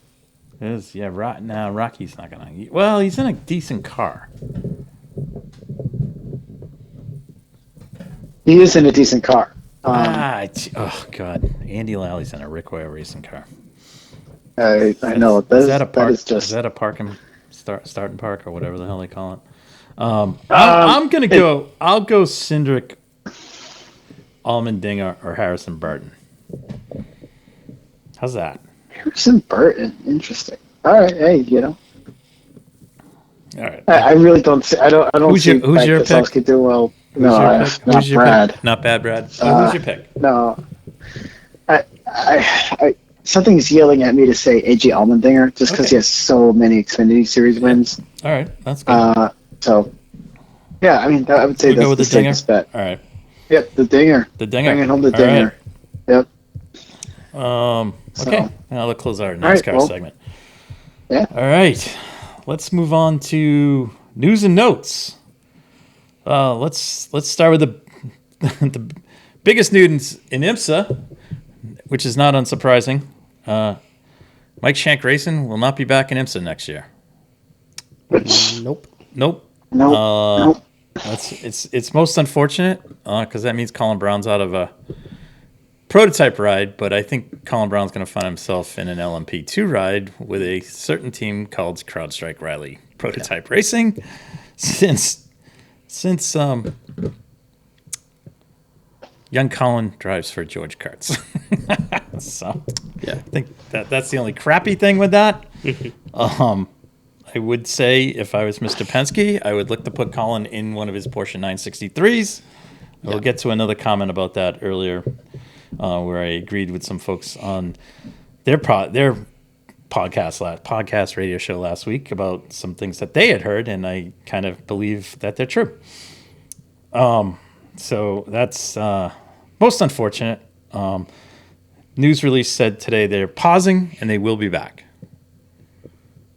Rocky's not gonna. Well, he's in a decent car. He is in a decent car. Oh God, Andy Lally's in a Rick Ware racing car. I know. Is that a park? That is just. Is that a park and starting park or whatever the hell they call it? I'm gonna go. I'll go Cindric, Allmendinger, or Harrison Burton. How's that? Harrison Burton, interesting. All right, hey, All right. I really don't see. I don't Who's see your pick? Keselowski do well. Who's your pick? Not Who's your Brad. pick? Not bad, Brad. So who's your pick? No, I something's yelling at me to say AJ Allmendinger just because he has so many Xfinity Series wins. All right, that's good. So, yeah, I mean, I would say We go that's with the the dinger. safest bet. All right, Yep, the dinger. the dinger. Bringing home the All right. dinger. Yep. Okay, So- now let's close our All right, NASCAR well, segment. Yeah. All right, let's move on to news and notes. Let's start with the biggest news in IMSA, which is not unsurprising. Mike Shank Racing will not be back in IMSA next year. Nope. Nope. Nope. It's most unfortunate because that means Colin Brown's out of a prototype ride, but I think Colin Brown's going to find himself in an LMP2 ride with a certain team called CrowdStrike Rally prototype racing since young Colin drives for George Karts. So Yeah. I think that's the only crappy thing with that. I would say if I was Mr. Penske, I would look to put Colin in one of his Porsche 963s. We'll get to another comment about that earlier, where I agreed with some folks on their podcast radio show last week about some things that they had heard, and I kind of believe that they're true. So that's most unfortunate. News release said today they're pausing and they will be back.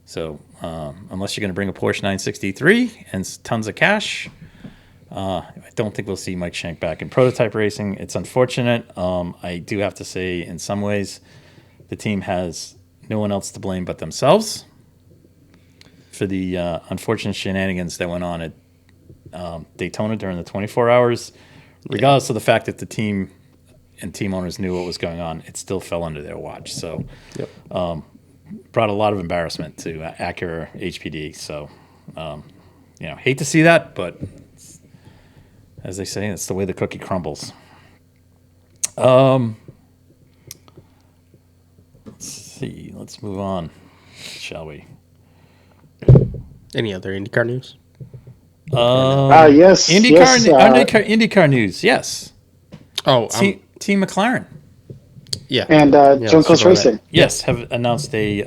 So unless you're going to bring a Porsche 963 and tons of cash, I don't think we'll see Mike Shank back in prototype racing. It's unfortunate. I do have to say, in some ways, the team has no one else to blame but themselves for the unfortunate shenanigans that went on at Daytona during the 24 hours. Regardless of the fact that the team and team owners knew what was going on, it still fell under their watch. So brought a lot of embarrassment to Acura HPD. So, hate to see that, but as they say, it's the way the cookie crumbles. Let's see. Let's move on, shall we? Any other IndyCar news? Yes. IndyCar news. Yes. Oh, Team McLaren. yeah. And Juncos Racing. Yes, have announced a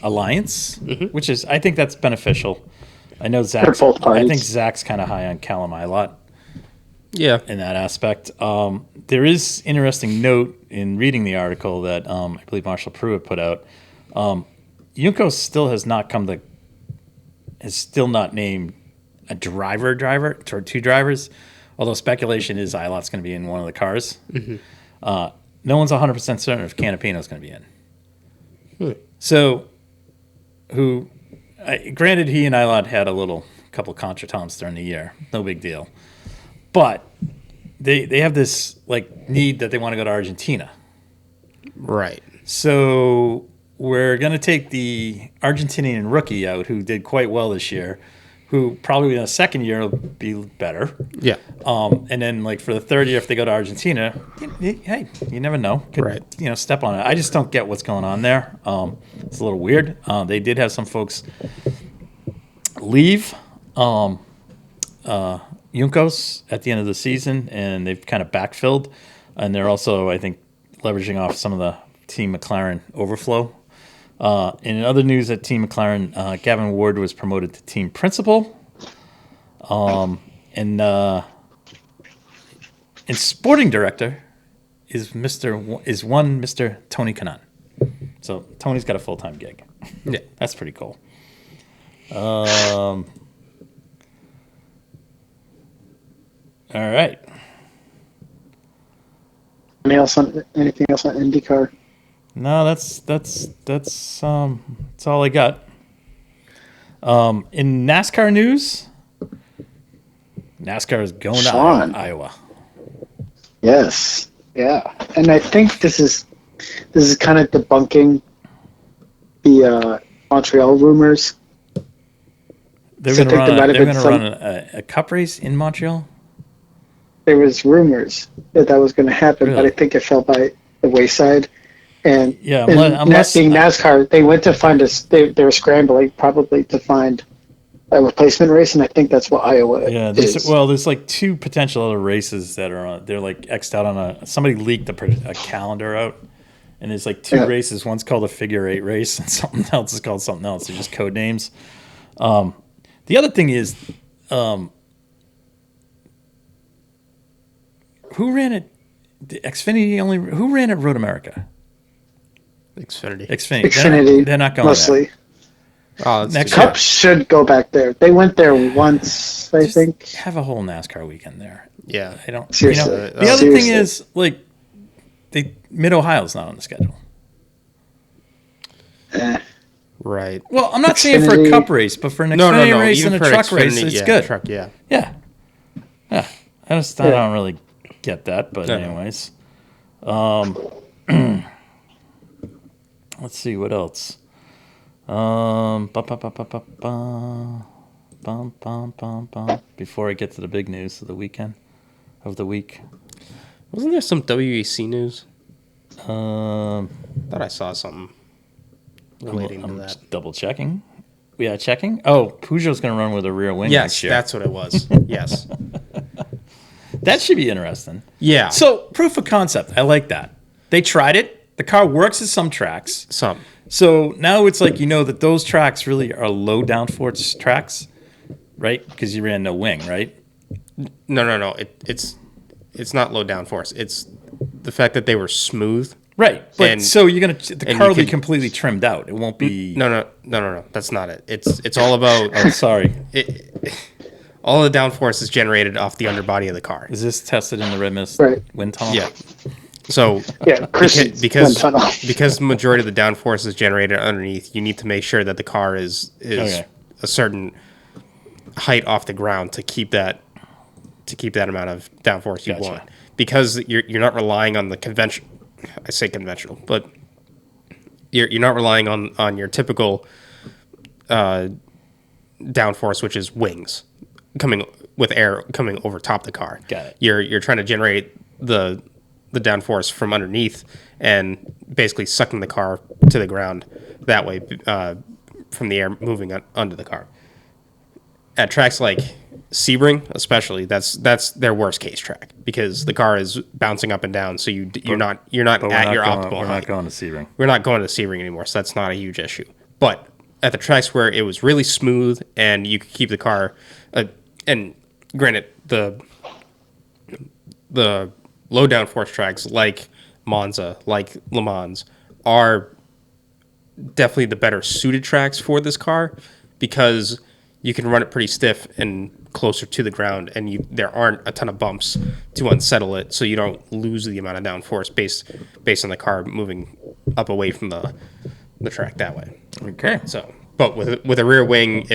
alliance, which is, I think that's beneficial. I know Zach's. both parties. I think Zach's kind of high on Callum Ilott Yeah. in that aspect. There is interesting note in reading the article that I believe Marshall Pruitt put out. Juncos still has still not named a driver or two drivers, although speculation is Ilott's going to be in one of the cars. No one's 100% certain if Canapino's going to be in. So, granted, he and Ilott had a couple contretemps during the year. No big deal. But they have this need that they want to go to Argentina. Right. So we're going to take the Argentinian rookie out who did quite well this year, who probably in a second year will be better. Yeah. And then for the third year, if they go to Argentina, hey, you never know. Could, step on it. I just don't get what's going on there. It's a little weird. They did have some folks leave Juncos at the end of the season, and they've kind of backfilled. And they're also, I think, leveraging off some of the Team McLaren overflow. In other news at Team McLaren, Gavin Ward was promoted to team principal. And sporting director is Mr. Tony Kanaan. So Tony's got a full-time gig. Yeah. That's pretty cool. All right. Anything else on IndyCar? No, that's all I got. In NASCAR news, NASCAR is going to Iowa. Yes. Yeah. And I think this is kind of debunking the Montreal rumors. They're going to run a cup race in Montreal? There was rumors that was going to happen, but I think it fell by the wayside. And unless being NASCAR, they went to find they were scrambling probably to find a replacement race, and I think that's what Iowa is. There's two potential other races that are on. They're X'd out on somebody leaked a calendar out, and there's two races. One's called a figure 8 race, and something else is called something else. They're just code names. The other thing is, who ran it? Xfinity only. Who ran at Road America? Xfinity. They're not going mostly. there. Oh, Next Cup should go back there. They went there once, I think. Have a whole NASCAR weekend there. Yeah. I don't. Seriously. The other thing is, Mid Ohio's not on the schedule. Right. Well, I'm not saying for a cup race, but for an Xfinity race and a truck race, it's good. Truck, yeah. Yeah. I don't really get that, but anyways. Let's see what else. Bum, bum, bum, bum, bum, bum. Bum, bum, bum, bum. Before I get to the big news of the weekend, of the week. Wasn't there some WEC news? Um, Thought I saw something relating to I'm that. just double checking. Yeah, checking. Oh, Peugeot's going to run with a rear wing Yes, next year. that's what it was. Yes. That should be interesting. Yeah. So, proof of concept. I like that. They tried it. The car works at some tracks. Some. So now it's like, that those tracks really are low downforce tracks, right? Because you ran no wing, right? No. It's not low downforce. It's the fact that they were smooth. Right. But And- so the car will be could- completely trimmed out. It won't be. No. That's not it. It's all about Oh, sorry. all the downforce is generated off the underbody of the car. Is this tested in the Red Mist Right. wind tunnel? Yeah. So Yeah, Chris because went tunnel. because the majority of the downforce is generated underneath, you need to make sure that the car is Okay. a certain height off the ground to keep that amount of downforce you Gotcha. want. Because you're not relying on the conventional. I say conventional, but you're not relying on your typical downforce, which is wings coming with air coming over top the car. Got it. You're trying to generate the downforce from underneath and basically sucking the car to the ground that way from the air moving under the car. At tracks like Sebring, especially, that's their worst case track because the car is bouncing up and down, so you're not But at your optimal we're height. not going to Sebring. We're not going to Sebring anymore, so that's not a huge issue. But at the tracks where it was really smooth and you could keep the car, and granted, the low downforce tracks like Monza, like Le Mans, are definitely the better suited tracks for this car because you can run it pretty stiff and closer to the ground, and there aren't a ton of bumps to unsettle it, so you don't lose the amount of downforce based on the car moving up away from the track that way. Okay. So, but with a rear wing,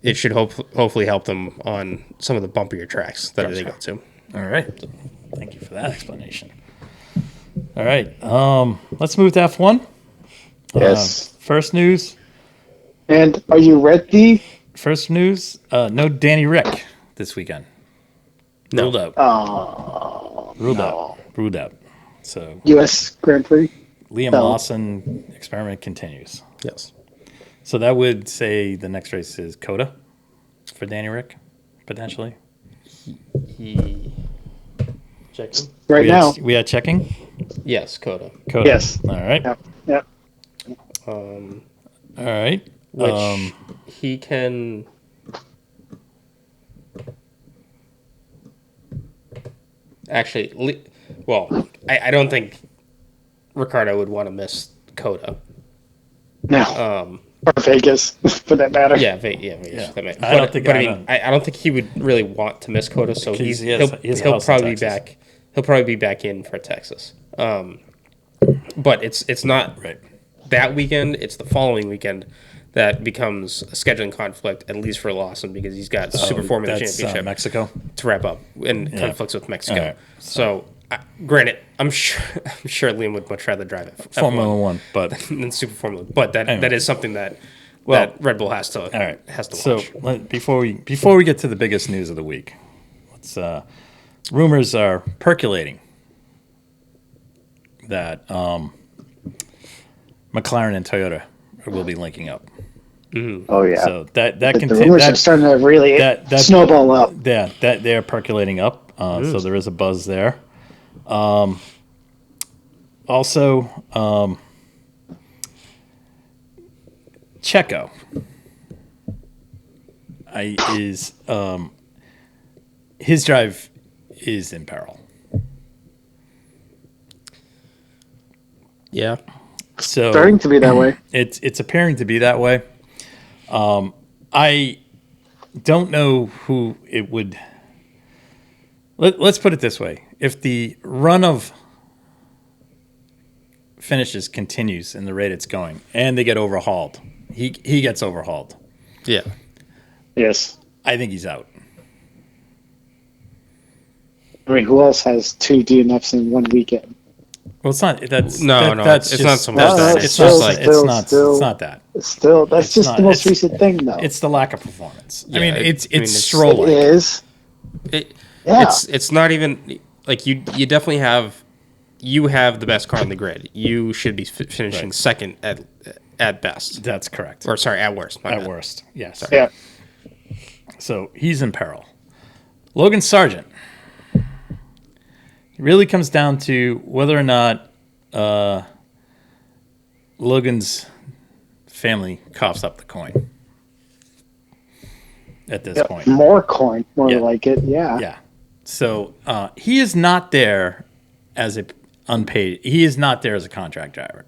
it should hopefully help them on some of the bumpier tracks that they go to. All right. Thank you for that explanation. All right. Let's move to F1. Yes. First news. And are you ready? First news. No Danny Rick this weekend. No. Ruled out. Oh, Ruled no. out. Ruled out. So U.S. Grand Prix. Liam No. Lawson experiment continues. Yes. So that would say the next race is Coda for Danny Rick, potentially. He checking. Right now. We are checking. Yes, Coda. Coda. Yes. All right. Yep. All right. Which he can. Actually, well, I don't think Ricardo would want to miss Coda. No. Or Vegas, for that matter. Yeah, Vegas. That might- I don't think but I I mean, I don't think he would really want to miss Coda, so Because he has a he'll house in probably be Texas. back. He'll probably be back in for Texas. But it's not Right. that weekend. It's the following weekend that becomes a scheduling conflict, at least for Lawson, because he's got Super Formula That's, Championship Mexico. to wrap up and conflicts with Mexico. All right. So, granted, I'm sure Liam would much rather drive it Formula One, but than Super Formula, but that Anyway. that is something that Well, that Red Bull has to all right. watch. So before we get to the biggest news of the week, let's rumors are percolating that McLaren and Toyota will be linking up. Oh, yeah. So that the continues. rumors are starting to really snowball up. Yeah, that they are percolating up. So there is a buzz there. Also, Checo his drive is in peril. Yeah. So Starting to be that way. it's appearing to be that way. I don't know who it would. Let's put it this way: if the run of finishes continues in the rate it's going, and they get overhauled, he gets overhauled. Yeah. Yes. I think he's out. I mean, who else has two DNFs in one weekend? Well, it's not. That's No, That's it's just, not so much that. It's still- just like still- it's not that. Still, that's It's just not- the most it's- recent thing, though. It's the lack of performance. I Yeah, mean, it's it's Stroll. It is. Yeah. it's not even like you definitely have the best car on the grid. You should be finishing Right. second at best. That's correct. Or sorry, at worst. my At bad. worst, yes. Yeah. So he's in peril. Logan Sargent. It really comes down to whether or not Logan's family coughs up the coin at this point. More coin, more Yeah. like it. Yeah. Yeah. So he is not there as a unpaid. He is not there as a contract driver.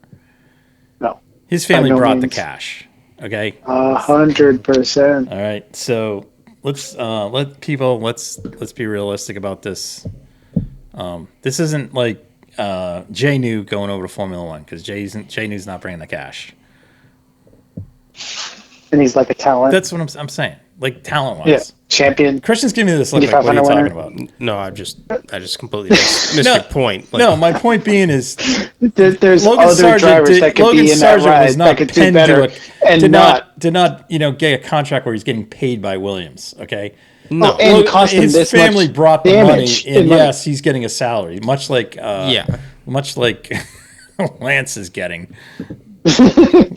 No. His family By no brought the means. cash. Okay. 100%. All right. So let's let's be realistic about this. This isn't like Jay New going over to Formula One because Jay New's not bringing the cash. And he's like a talent. That's what I'm saying. Like talent wise. Yeah. Champion. Christian's giving me this look like, what are you 500 talking winner. about? No, I just completely missed your point. Like, No, my point being is There's Logan other Sargent drivers that could Logan be in that Sargent ride was not that could do pinned better to and did not get a contract where he's getting paid by Williams. Okay. no, and cost him his this family much brought the money, damage and in money. yes, he's getting a salary, much like Lance is getting.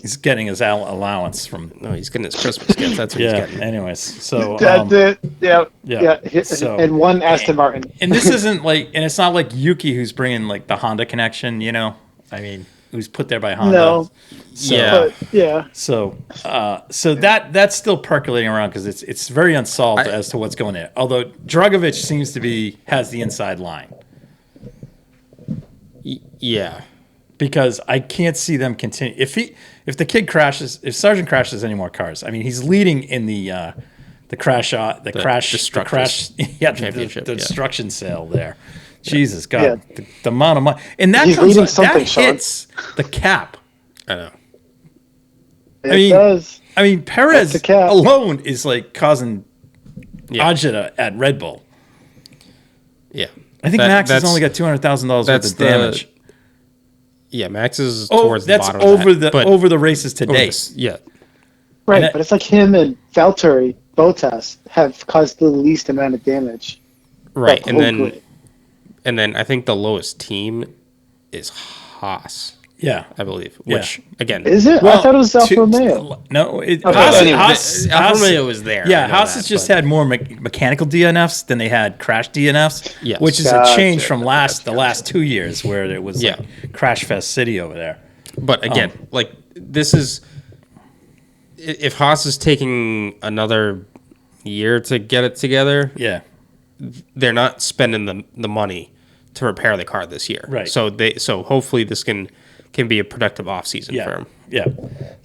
He's getting his allowance from. no, he's getting his Christmas gift. That's what he's Yeah. getting. Anyways, so That's it. Yeah. yeah. Yeah. So- And one Aston Martin. and this isn't like, and it's not like Yuki who's bringing like the Honda connection. You know, I mean, who's put there by Honda. No. So, Yeah. But yeah. So, that's still percolating around because it's very unsolved as to what's going in. Although Dragovich seems to has the inside line Yeah. because I can't see them continue. If the kid crashes, if Sargent crashes any more cars, I mean he's leading in the crash championship, the yeah. destruction sale there. Jesus God, Yeah. the amount of money, and that He's comes leading that something, Sean. hits the cap. I know. It does. I mean, Perez That's the cap. alone is like causing Yeah. agita at Red Bull. Yeah. I think Max has only got $200,000 worth that's of damage. Yeah, Max is Oh, towards that's the bottom over of that, but over the races to over date. this- yeah. Right. that- But it's like him and Valtteri Bottas have caused the least amount of damage. Right. Like, locally. And then I think the lowest team is Haas, Yeah. I believe. Yeah. Which again, Is it? I thought it was Alfa two- Romeo. No, Okay, Haas, Alfa Romeo was there. Yeah, I know Haas that, has just but- had more mechanical DNFs than they had crash DNFs, Yes. which is Gotcha. a change from the last 2 years where it was Yeah. like Crash Fest City over there. But again, like this is if Haas is taking another year to get it together, Yeah. they're not spending the money to repair the car this year. Right. So hopefully this can be a productive off season Yeah. for him. Yeah.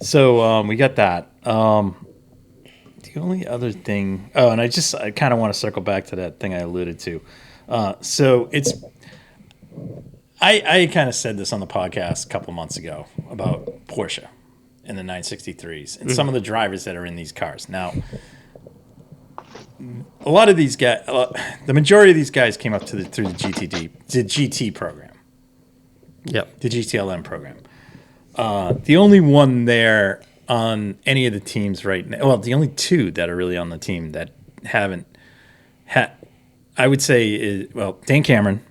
So we got that. The only other thing, and I kind of want to circle back to that thing I alluded to. So it's, I kind of said this on the podcast a couple months ago about Porsche and the 963s and some of the drivers that are in these cars. Now, a lot of these guys, the majority of these guys came up through the GT program, Yep. the GTLM program. The only one there on any of the teams right now, well, the only two that are really on the team that haven't had, I would say, is, well, Dan Cameron.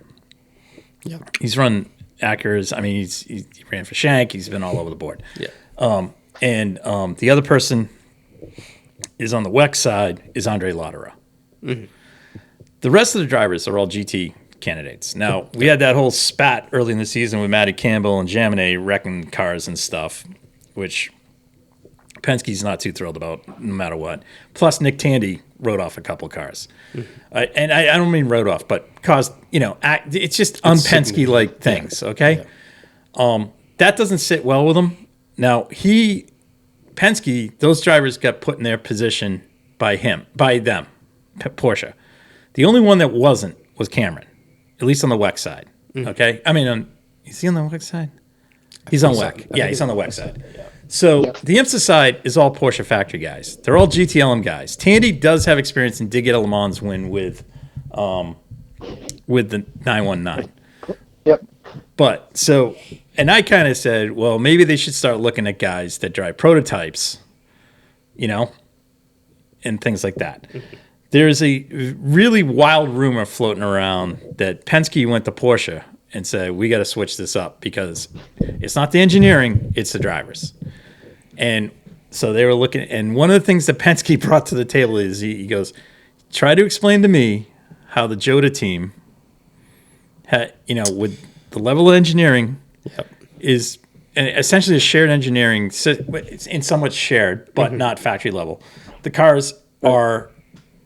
Yep. He's run Acuras. I mean, he ran for Shank. He's been all over the board. Yeah. And the other person is on the WEC side is Andre Latera. Mm-hmm. The rest of the drivers are all GT candidates. Now, we had that whole spat early in the season with Matty Campbell and Jaminet wrecking cars and stuff, which Penske's not too thrilled about no matter what. Plus, Nick Tandy rode off a couple cars. And I don't mean rode off, but caused, it's just un-Penske-like things, okay? Yeah. That doesn't sit well with him. Now, Penske, those drivers got put in their position by them, Porsche. The only one that wasn't was Cameron, at least on the WEC side, okay? I mean, is he on the WEC side? He's on WEC. Yeah, he's on the WEC side. So the IMSA side is all Porsche factory guys. They're all GTLM guys. Tandy does have experience and did get a Le Mans win with the 919. Yep. But so, and I kind of said, well, maybe they should start looking at guys that drive prototypes, you know, and things like that. There's a really wild rumor floating around that Penske went to Porsche and said, we got to switch this up because it's not the engineering, it's the drivers. And so they were looking, and one of the things that Penske brought to the table is he goes, try to explain to me how the Jota team, with the level of engineering is essentially a shared engineering, it's in somewhat shared, but not factory level. The cars are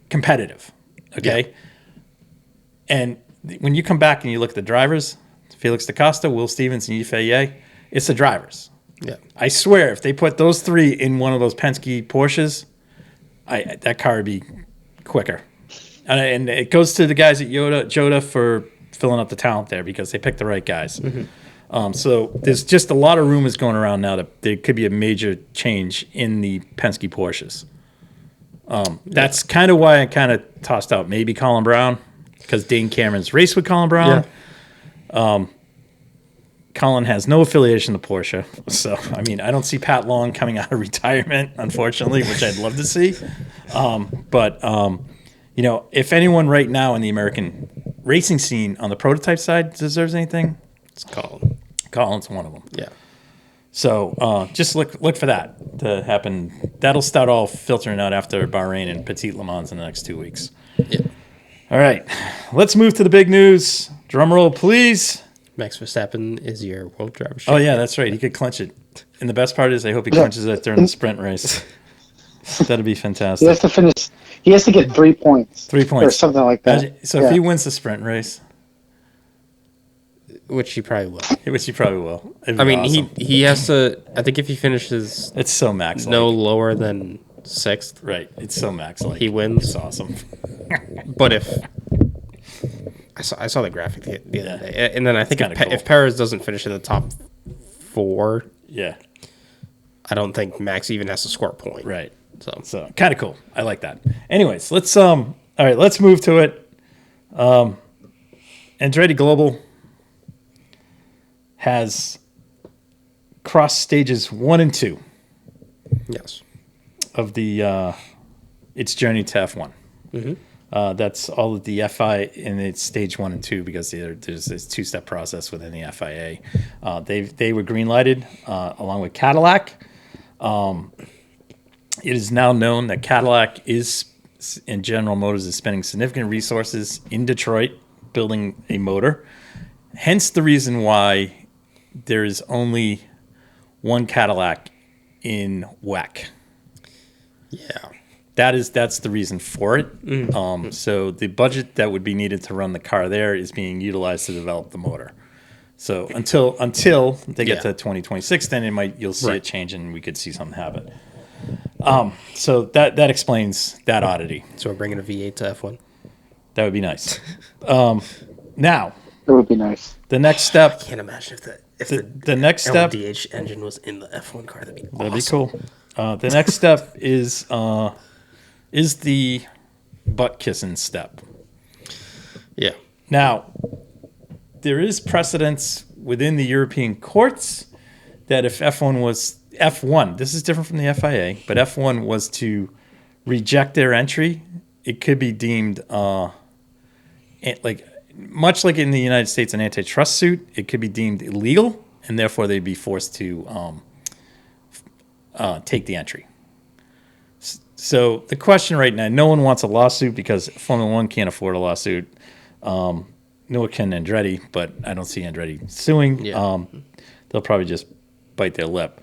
competitive, okay? Yeah. And when you come back and you look at the drivers, Felix da Costa, Will Stevens, and Ep38, it's the drivers. Yeah, I swear, if they put those three in one of those Penske Porsches, that car would be quicker. And it goes to the guys at Jota for filling up the talent there because they picked the right guys. So there's just a lot of rumors going around now that there could be a major change in the Penske Porsches. That's kind of why I kind of tossed out maybe Colin Brown because Dane Cameron's raced with Colin Brown. Yeah. Colin has no affiliation to Porsche. So, I mean, I don't see Pat Long coming out of retirement, unfortunately, which I'd love to see. If anyone right now in the American racing scene on the prototype side deserves anything, it's Colin. Colin's one of them. Yeah. So just look for that to happen. That'll start all filtering out after Bahrain and Petit Le Mans in the next 2 weeks. Yeah. All right. Let's move to the big news. Drum roll, please. Max Verstappen is your world driver. Oh, yeah, that's right. He could clench it. And the best part is I hope he clenches it during the sprint race. That'd be fantastic. He has to finish. He has to get 3 points. 3 points. Or something like that. So if he wins the sprint race. Which he probably will. Which he probably will. I mean, awesome. he has to. I think if he finishes, it's so max. No lower than 6th. Right. It's so max. He wins. It's awesome. But if I saw the graphic the other day, and then I think if Perez doesn't finish in the top 4, I don't think Max even has to score a point. Right. So kind of cool. I like that. Anyways, let's all right. Let's move to it. Andretti Global has crossed stages 1 and 2. Yes. Of the its journey to F1. That's all of the FI in its stage 1 and 2 because there's this 2-step process within the FIA. They were green lighted along with Cadillac. It is now known that Cadillac and General Motors is spending significant resources in Detroit building a motor. Hence the reason why there is only one Cadillac in WEC. Yeah. That's the reason for it. So the budget that would be needed to run the car there is being utilized to develop the motor. So until they get to 2026, then you'll see it change and we could see something happen. So that explains that oddity. So we're bringing a V8 to F1. That would be nice. Now, it would be nice. The next step. I can't imagine if the next step LMDH engine was in the F1 car. That'd be awesome. That'd be cool. The next step is the butt kissing step. Yeah. Now, there is precedence within the European courts that if F1, this is different from the FIA, but F1 was to reject their entry, it could be deemed much like in the United States, an antitrust suit, it could be deemed illegal, and therefore they'd be forced to take the entry. So the question right now, no one wants a lawsuit because Formula One can't afford a lawsuit. Nor can Andretti, but I don't see Andretti suing. Yeah. They'll probably just bite their lip.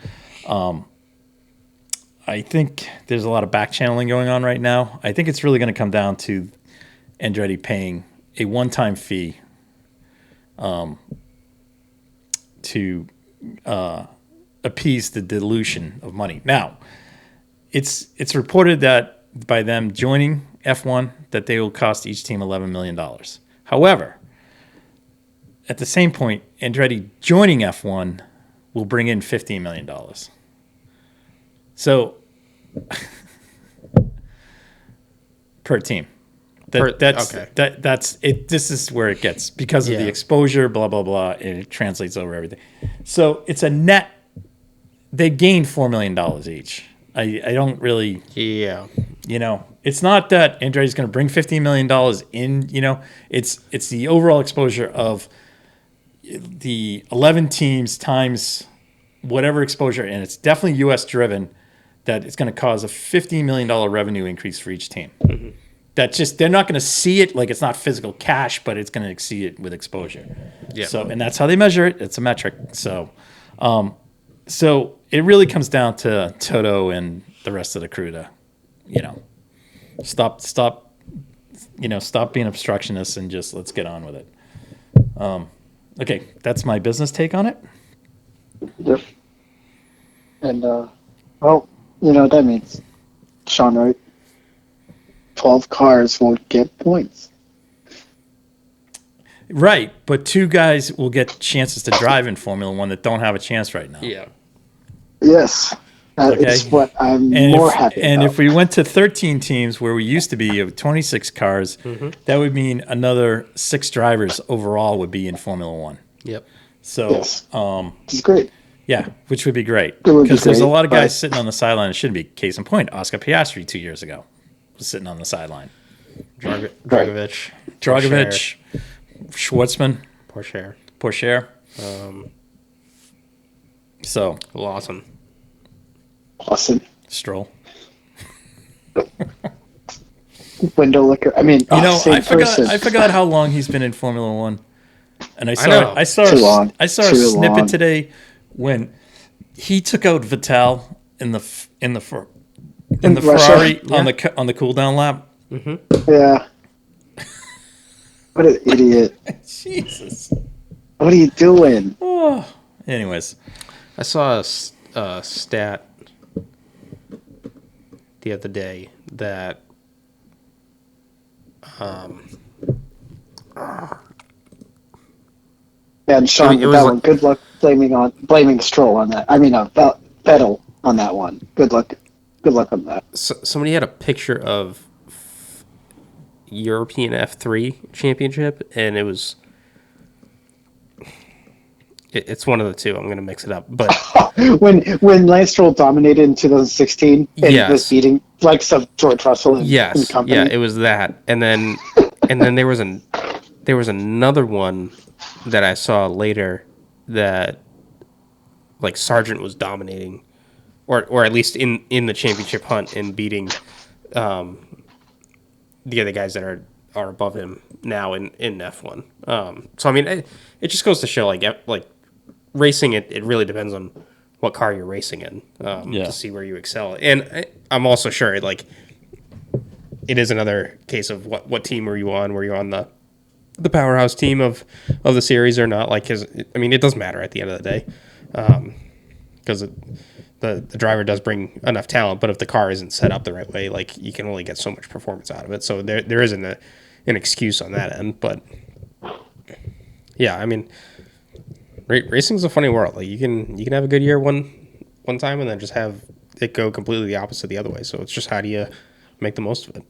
I think there's a lot of back channeling going on right now. I think it's really going to come down to Andretti paying a one-time fee to appease the dilution of money. Now, it's reported that by them joining F1 that they will cost each team $11 million. However, at the same point, Andretti joining F1 will bring in $15 million. So, per team. That's it. This is where it gets because of the exposure, blah blah blah, and it translates over everything. So it's a net. They gained $4 million each. I don't really. Yeah. It's not that Andretti's going to bring $15 million in. It's the overall exposure of the 11 teams times whatever exposure, and it's definitely U.S. driven. That it's going to cause a $15 million revenue increase for each team. Mm-hmm. They're not going to see it like it's not physical cash, but it's going to exceed it with exposure. Yeah. So, and that's how they measure it. It's a metric. So, so it really comes down to Toto and the rest of the crew to, stop being obstructionists and just let's get on with it. Okay, that's my business take on it. Yep. And well, you know what that means, Sean, right? 12 cars won't get points. Right, but 2 guys will get chances to drive in Formula One that don't have a chance right now. Yeah. Yes. That is what I'm more happy about. And if we went to 13 teams where we used to be of 26 cars, that would mean another 6 drivers overall would be in Formula One. Yep. So, yes. It's great. Yeah, which would be great. Because there's a lot of guys sitting on the sideline. It shouldn't be. Case in point, Oscar Piastri 2 years ago was sitting on the sideline. Dragovich. Schwartzman. Porsche. So. Lawson. Stroll. Window liquor. I mean, I forgot how long he's been in Formula One. And I saw a snippet today when he took out Vettel in the Ferrari on the cool down lap. Mm-hmm. Yeah. What an idiot! Jesus. What are you doing? Oh. Anyways, I saw a stat the other day that and Sean, good luck blaming Stroll on that. I mean, Vettel on that one. Good luck on that. So, somebody had a picture of European F3 championship, and it's one of the two. I'm going to mix it up, but when Lance Stroll dominated in 2016 and was beating likes of George Russell and company. Yeah, it was that, and then there was another one that I saw later that like Sargent was dominating, or at least in the championship hunt and beating the other guys that are above him now in F1. So I mean, it just goes to show like racing. It really depends on what car you're racing in to see where you excel. And I'm also sure it is another case of what team were you on? Were you on the powerhouse team of the series or not? It doesn't matter at the end of the day, because the driver does bring enough talent, but if the car isn't set up the right way, you can only get so much performance out of it. So there isn't an excuse on that end. But yeah, I mean, racing's a funny world. You can have a good year one time and then just have it go completely the opposite the other way. So it's just how do you make the most of it?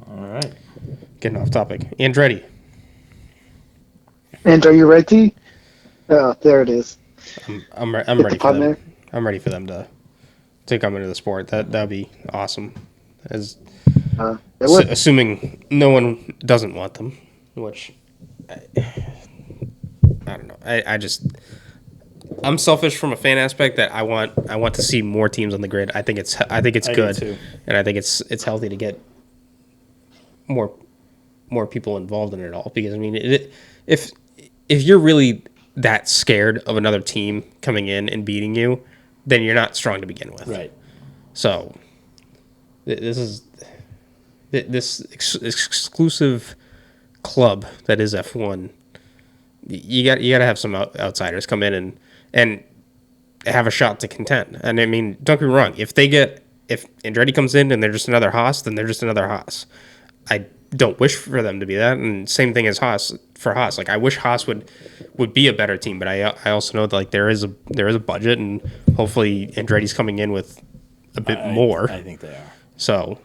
All right. Getting off topic. Andretti. And are you ready? Oh, there it is. I'm ready for them. There. I'm ready for them to come into the sport. That'd be awesome. Assuming no one doesn't want them, which I don't know. I'm selfish from a fan aspect that I want to see more teams on the grid. I think it's good, and I think it's healthy to get more people involved in it all. Because I mean, if you're really that scared of another team coming in and beating you, then you're not strong to begin with. Right. So this exclusive club that is F1. You got to have some outsiders come in and have a shot to contend. And I mean, don't get me wrong. If Andretti comes in and they're just another Haas, then they're just another Haas. I don't wish for them to be that, and same thing as Haas. I wish Haas would be a better team, but I also know that there is a budget, and hopefully Andretti's coming in with a bit more. I think they are. So,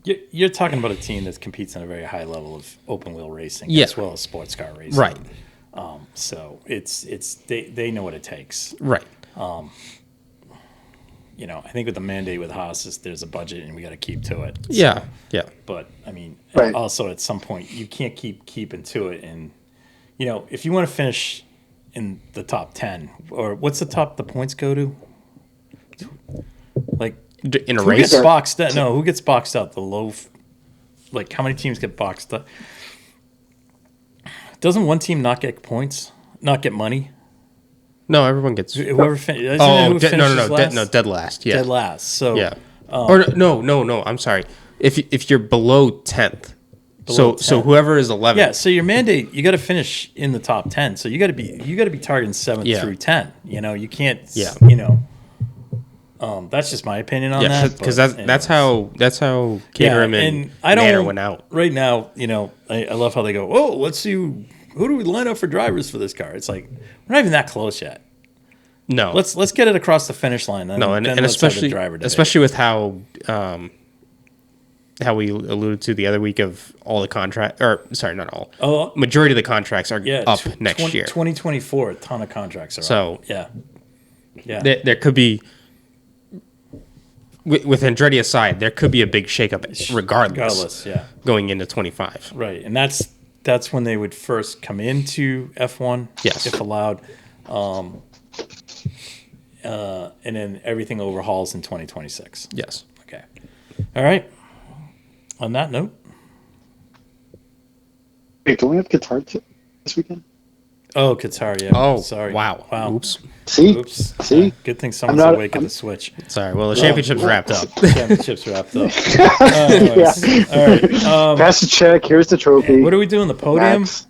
you're talking about a team that competes on a very high level of open wheel racing as well as sports car racing. Right. So it's they know what it takes. Right. I think with the mandate with Haas is there's a budget and we got to keep to it. Yeah. But I mean, Right. also at some point you can't keep keeping to it, and if you want to finish in the top 10, or what's the points go to? Like In a who race, gets boxed out? No, who gets boxed out? The low, like how many teams get boxed out? Doesn't one team not get points, not get money? no, everyone gets. Whoever finishes. No, last? dead last. Yeah, Dead last. So yeah. Or no. I'm sorry. If you're below 10th, so 10th. whoever is 11th. Yeah, so your mandate, you got to finish in the top 10. So you got to be targeting 7 Yeah. through 10. You can't. Yeah. That's just my opinion on Yeah, that. because but that's how Caterham and I Manor don't went out. right now. I love how they go. Oh, let's see who do we line up for drivers for this car. It's like we're not even that close yet. No, Let's get it across the finish line. Then, no, and then let's have the especially driver debate. with how we alluded to the other week of all the contract, or sorry, not all. Majority of the contracts are up next year. 2024, a ton of contracts are So up. Yeah. There could be. With Andretti aside, there could be a big shakeup regardless, yeah. going into 25. Right, and that's when they would first come into F1, Yes. if allowed, and then everything overhauls in 2026. Yes. Okay. All right. On that note. Wait, don't we have guitar this weekend? Oh, Qatar, yeah. Oh, sorry. Wow. Oops. See? Oops. See? Good thing someone's not- awake at I'm- the switch. Sorry. Well, the championship's wrapped up. Championships wrapped up. Anyways. All right. Pass the check. Here's the trophy. What are we doing? The podium? Max.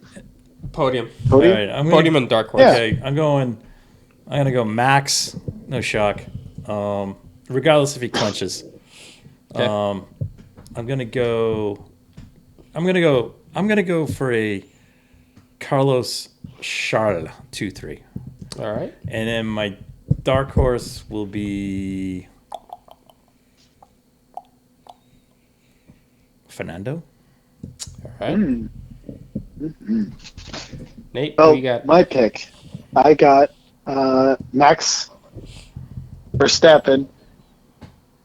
Podium. All Podium? right. I'm Podium and dark horse. Yeah. Okay, I'm gonna go Max. No shock. Regardless if he clinches. Okay. I'm gonna go for a Carlos Charles 2-3. All right. And then my dark horse will be Fernando. All right. Nate, Oh, who you got? my pick. I got Max Verstappen,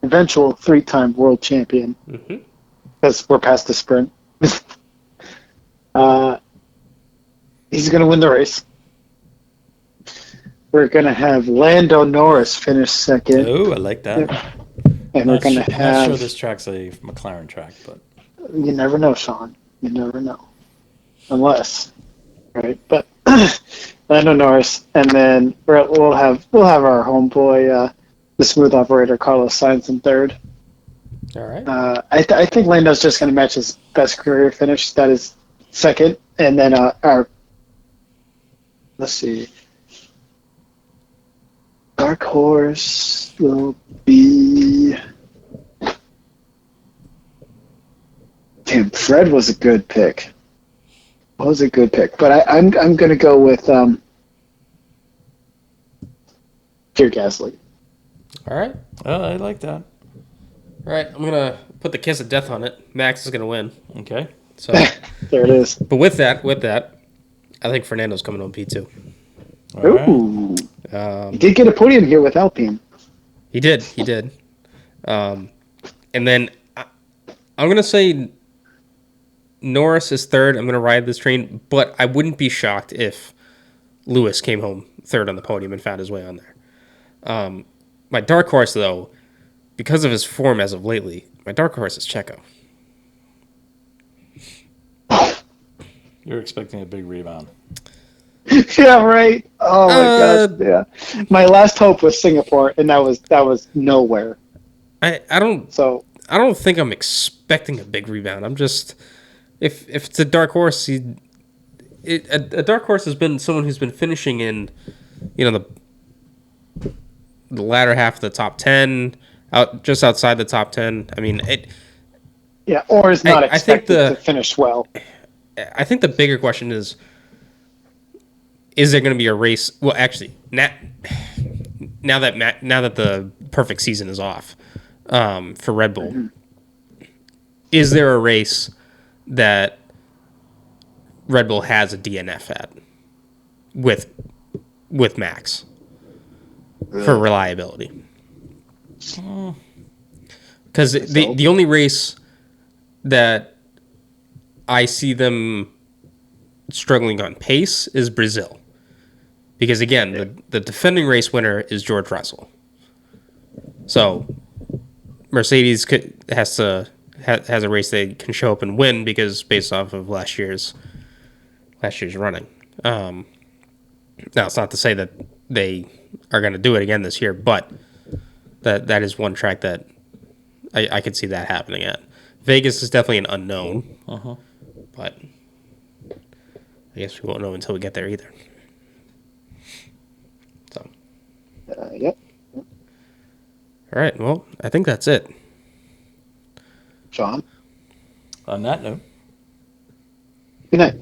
eventual 3-time world champion, because we're past the sprint. He's going to win the race. We're going to have Lando Norris finish second, Oh, I like that. and we're going to I'm not sure have. this track's a McLaren track, but You never know, Sean. You never know, unless, right? But Lando Norris, and then we'll have our homeboy, the smooth operator Carlos Sainz in third. All right. I think Lando's just going to match his best career finish. That is second, and then our let's see, dark horse will be. Damn, Fred was a good pick. Was a good pick, but I'm going to go with Pierre Gasly. All right. oh, I like that. All right. I'm gonna put the kiss of death on it. Max is gonna win. Okay. So, There it is. but with that, I think Fernando's coming on P2. All right. Ooh, he did get a podium here with Alpine. He did. And then I'm gonna say Norris is third. I'm gonna ride this train, but I wouldn't be shocked if Lewis came home third on the podium and found his way on there. My dark horse, though, because of his form as of lately, my dark horse is Checo. You're expecting a big rebound. Yeah, right. Oh my gosh, yeah. My last hope was Singapore, and that was nowhere. I don't think I'm expecting a big rebound. I'm just if it's a dark horse, a dark horse has been someone who's been finishing in, the latter half of the top 10, just outside the top 10. I mean, Yeah, or is not I think expected to finish well. I think the bigger question is there going to be a race? Well, actually, now that the perfect season is off for Red Bull, is there a race that Red Bull has a DNF at with Max for reliability? Because the only race that I see them struggling on pace is Brazil. Because again, the defending race winner is George Russell. So Mercedes has a race they can show up and win because based off of last year's running. Now it's not to say that they are going to do it again this year, but that is one track that I could see that happening at. Vegas is definitely an unknown, but I guess we won't know until we get there either. So, Yep. All right. Well, I think that's it. Sean? On that note, Good night.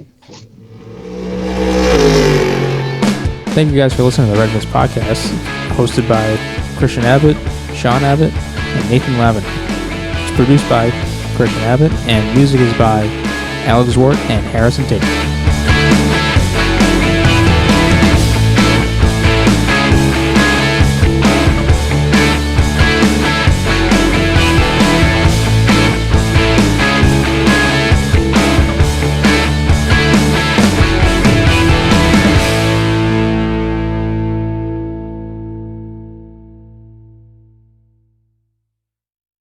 Thank you guys for listening to the Red Mist Podcast, hosted by Christian Abbott, Sean Abbott, and Nathan Lavin. It's produced by Christian Abbott, and music is by Alex Wart and Harrison Tate.